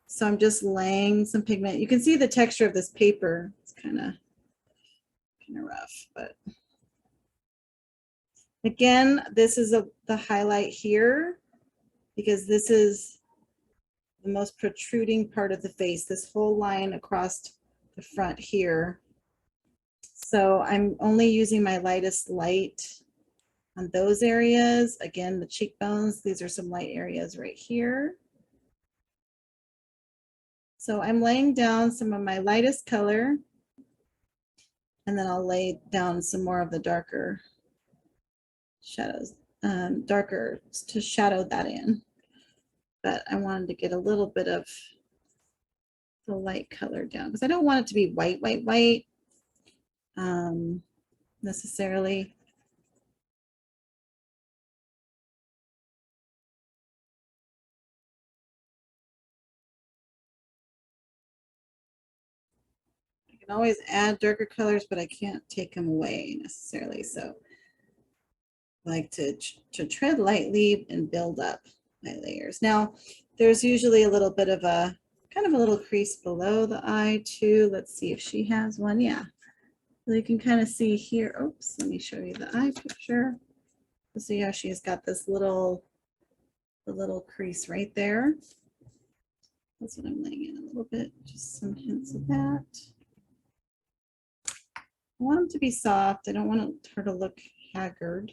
so I'm just laying some pigment. You can see the texture of this paper. It's kind of rough, but again, this is the highlight here because this is the most protruding part of the face, this whole line across the front here. So I'm only using my lightest light on those areas. Again, the cheekbones, these are some light areas right here. So I'm laying down some of my lightest color, and then I'll lay down some more of the darker shadows, darker to shadow that in. But I wanted to get a little bit of the light color down because I don't want it to be white, necessarily. I can always add darker colors, but I can't take them away necessarily. So I like to tread lightly and build up my layers. Now, there's usually a little bit of a kind of a little crease below the eye too. Let's see if she has one. Yeah. So you can kind of see here. Oops, let me show you the eye picture. You'll see how she's got this little crease right there. That's what I'm laying in a little bit, just some hints of that. I want them to be soft. I don't want her to look haggard.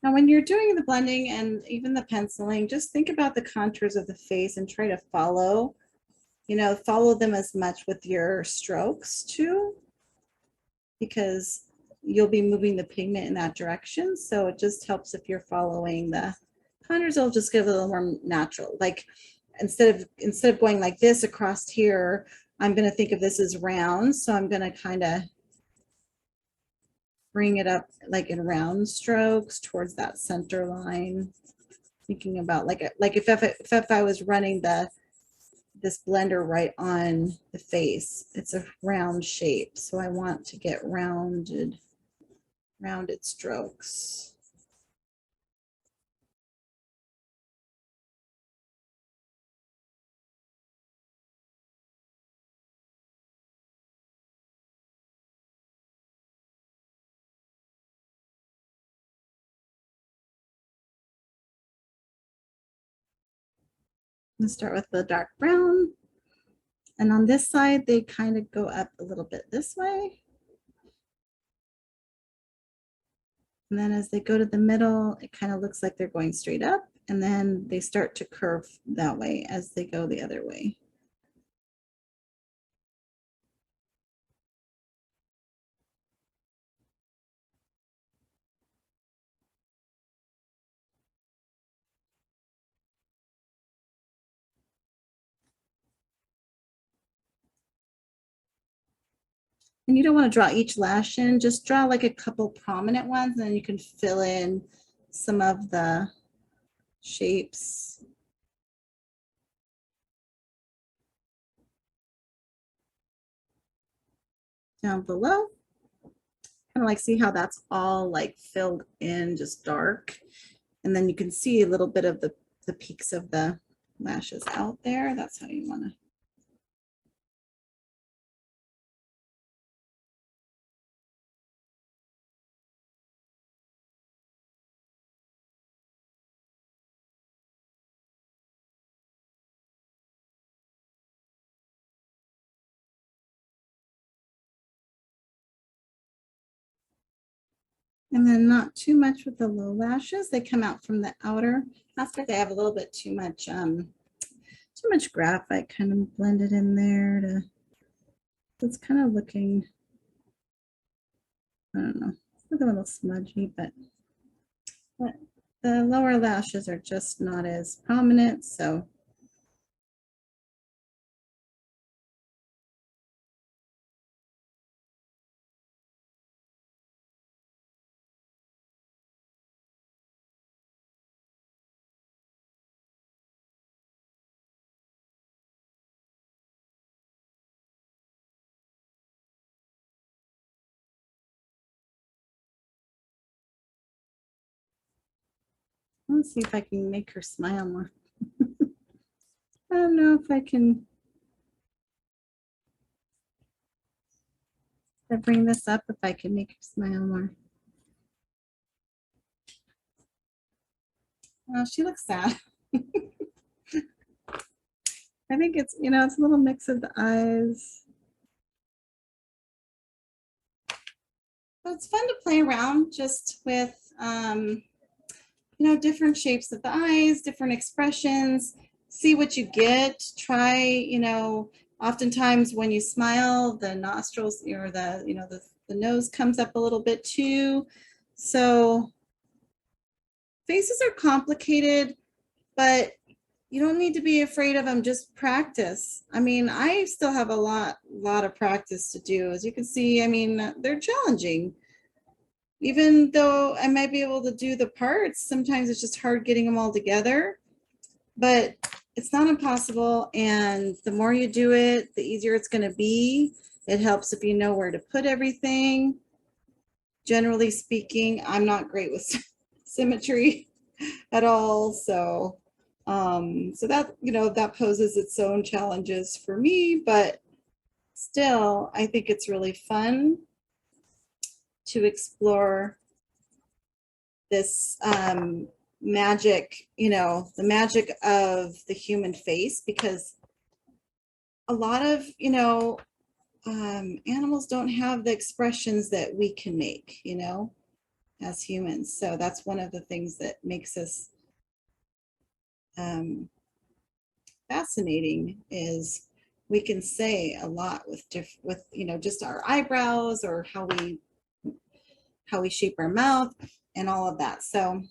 Now, when you're doing the blending and even the penciling, just think about the contours of the face and try to follow, you know, follow them as much with your strokes too, because you'll be moving the pigment in that direction. So it just helps if you're following the contours, it'll just give it a little more natural. Like instead of going like this across here, I'm going to think of this as round. So I'm going to kind of bring it up like in round strokes towards that center line. Thinking about like if I was running this blender right on the face, it's a round shape. So I want to get rounded strokes. I'm gonna start with the dark brown. And on this side, they kind of go up a little bit this way. And then as they go to the middle, it kind of looks like they're going straight up. And then they start to curve that way as they go the other way. And you don't want to draw each lash in, just draw like a couple prominent ones, and then you can fill in some of the shapes. Down below. Kind of like see how that's all like filled in, just dark. And then you can see a little bit of the peaks of the lashes out there. That's how you want to And then not too much with the low lashes. They come out from the outer aspect. I have a little bit too much graphite kind of blended in there to, it's kind of looking, I don't know, it's looking a little smudgy, but the lower lashes are just not as prominent, so. Let's see if I can make her smile more. I don't know if I can. If I bring this up, if I can make her smile more. Oh, she looks sad. I think it's, you know, it's a little mix of the eyes. So it's fun to play around just with, you know, different shapes of the eyes, different expressions, see what you get, try, you know, oftentimes when you smile, the nostrils or the, you know, the nose comes up a little bit too. So faces are complicated, but you don't need to be afraid of them. Just practice. I mean, I still have a lot of practice to do. As you can see, I mean, they're challenging. Even though I might be able to do the parts, sometimes it's just hard getting them all together, but it's not impossible. And the more you do it, the easier it's going to be. It helps if you know where to put everything. Generally speaking, I'm not great with symmetry at all. So that, you know, that poses its own challenges for me, but still, I think it's really fun to explore this magic, you know, the magic of the human face, because a lot of, you know, animals don't have the expressions that we can make, you know, as humans. So that's one of the things that makes us fascinating, is we can say a lot with you know, just our eyebrows or how we shape our mouth and all of that. So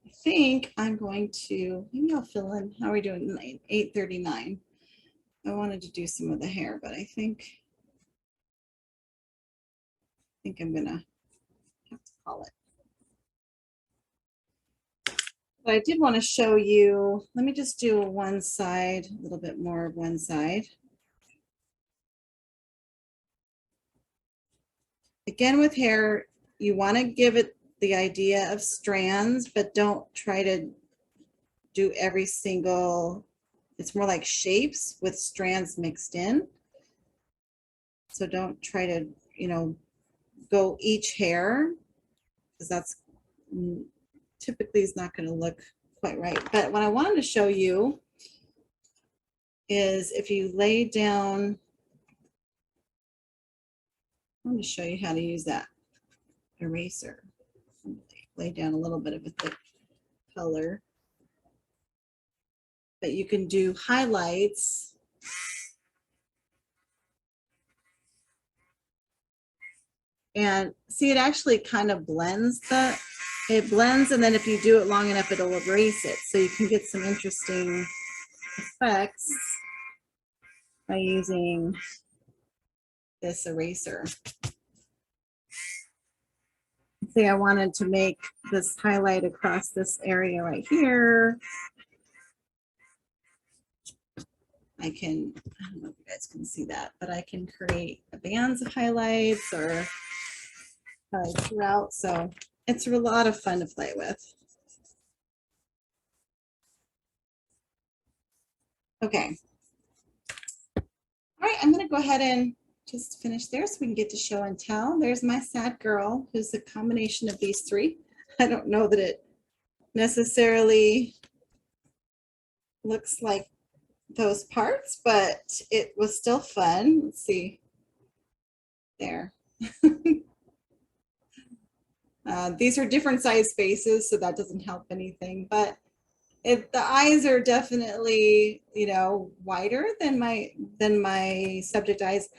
I think I'm going to, maybe I'll fill in. How are we doing? 8:39. I wanted to do some of the hair, but I think I'm gonna have to call it. But I did want to show you, let me just do one side, a little bit more of one side. Again, with hair, you want to give it the idea of strands, but don't try to do every single, it's more like shapes with strands mixed in. So don't try to, you know, go each hair, because that's typically is not going to look quite right. But what I wanted to show you is if you lay down, I'm going to show you how to use that eraser. Lay down a little bit of a thick color. But you can do highlights. And see, it actually kind of blends it blends, and then if you do it long enough, it'll erase it. So you can get some interesting effects by using this eraser. Say I wanted to make this highlight across this area right here. I don't know if you guys can see that, but I can create bands of highlights or highlights throughout. So it's a lot of fun to play with. Okay. All right, I'm going to go ahead and just finish there so we can get to show and tell. There's my sad girl, who's a combination of these three. I don't know that it necessarily looks like those parts, but it was still fun. Let's see. There. These are different size faces, so that doesn't help anything, but the eyes are definitely, you know, wider than my subject eyes.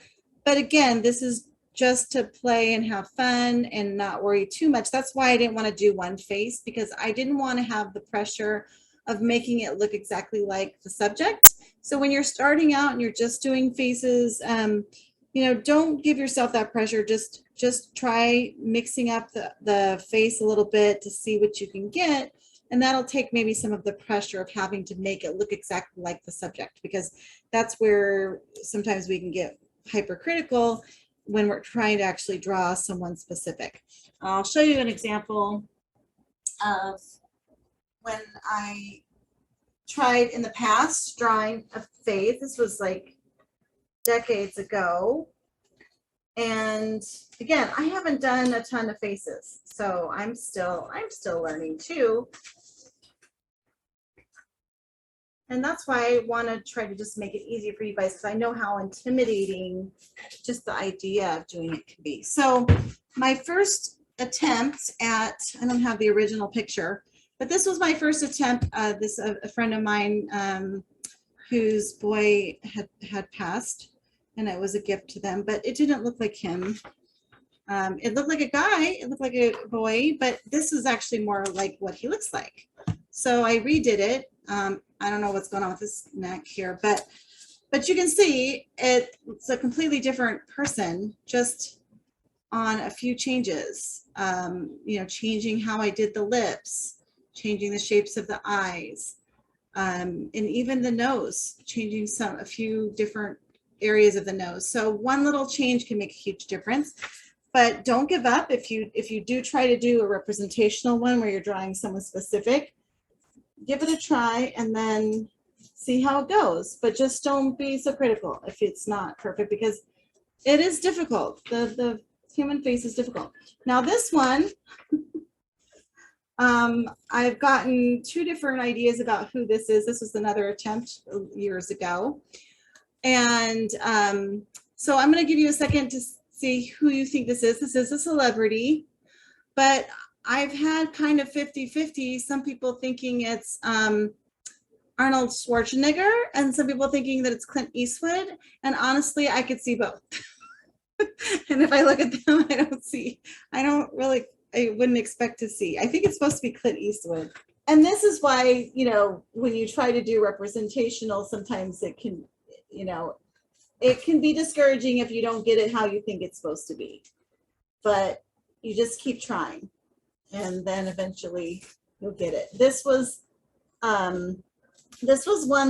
But again, this is just to play and have fun and not worry too much. That's why I didn't want to do one face, because I didn't want to have the pressure of making it look exactly like the subject. So when you're starting out and you're just doing faces, you know, don't give yourself that pressure. Just try mixing up the face a little bit to see what you can get. And that'll take maybe some of the pressure of having to make it look exactly like the subject, because that's where sometimes we can get hypercritical when we're trying to actually draw someone specific. I'll show you an example of when I tried in the past drawing a face. This was like decades ago. And again, I haven't done a ton of faces, so I'm still learning too. And that's why I want to try to just make it easy for you guys, because I know how intimidating just the idea of doing it can be. So my first attempt at, I don't have the original picture, but this was my first attempt. A friend of mine whose boy had passed, and it was a gift to them, but it didn't look like him. It looked like a guy, it looked like a boy, but this is actually more like what he looks like. So I redid it. I don't know what's going on with this neck here, but you can see it's a completely different person just on a few changes. You know, changing how I did the lips, changing the shapes of the eyes, and even the nose, changing a few different areas of the nose. So one little change can make a huge difference. But don't give up. If you do try to do a representational one where you're drawing someone specific, give it a try and then see how it goes. But just don't be so critical if it's not perfect, because it is difficult. The human face is difficult. Now this one, I've gotten two different ideas about who this is. This was another attempt years ago. And so I'm going to give you a second to see who you think this is. This is a celebrity, but I've had kind of 50-50. Some people thinking it's Arnold Schwarzenegger, and some people thinking that it's Clint Eastwood. And honestly, I could see both. And if I look at them, I wouldn't expect to see. I think it's supposed to be Clint Eastwood. And this is why, you know, when you try to do representational, sometimes it can, you know, it can be discouraging if you don't get it how you think it's supposed to be. But you just keep trying, and then eventually you'll get it. This was one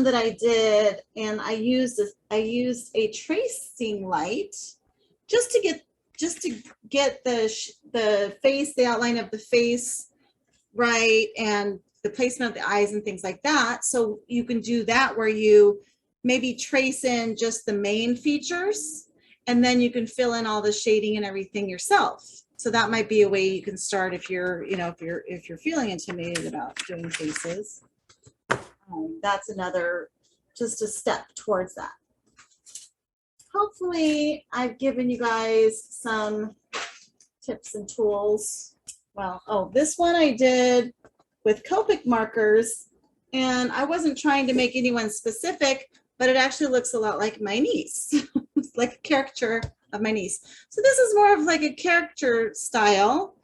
that I did, and I used a tracing light just to get the face, the outline of the face right, and the placement of the eyes and things like that. So you can do that where you maybe trace in just the main features, and then you can fill in all the shading and everything yourself. So that might be a way you can start if you're, you know, if you're feeling intimidated about doing faces. That's another, just a step towards that. Hopefully I've given you guys some tips and tools. Well, oh, this one I did with Copic markers, and I wasn't trying to make anyone specific, but it actually looks a lot like my niece. It's like a caricature of my niece. So this is more of like a character style.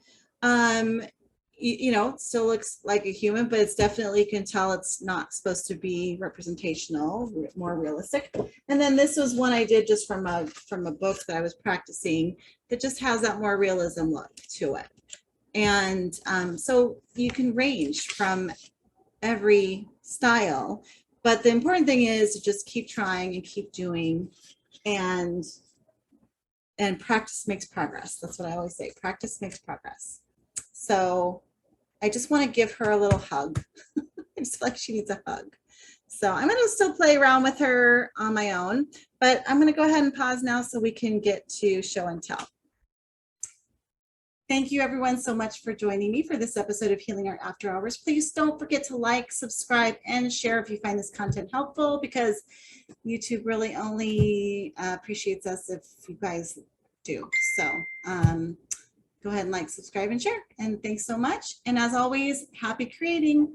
You know, it still looks like a human, but it's definitely, you can tell it's not supposed to be representational, more realistic. And then this was one I did just from a book that I was practicing that just has that more realism look to it. And so you can range from every style, but the important thing is to just keep trying and keep doing, and practice makes progress. That's what I always say, practice makes progress. So I just want to give her a little hug. I just feel like she needs a hug. So I'm going to still play around with her on my own, but I'm going to go ahead and pause now so we can get to show and tell. Thank you everyone so much for joining me for this episode of Healing Art After Hours. Please don't forget to like, subscribe, and share if you find this content helpful, because YouTube really only appreciates us if you guys do. So go ahead and like, subscribe, and share. And thanks so much. And as always, happy creating.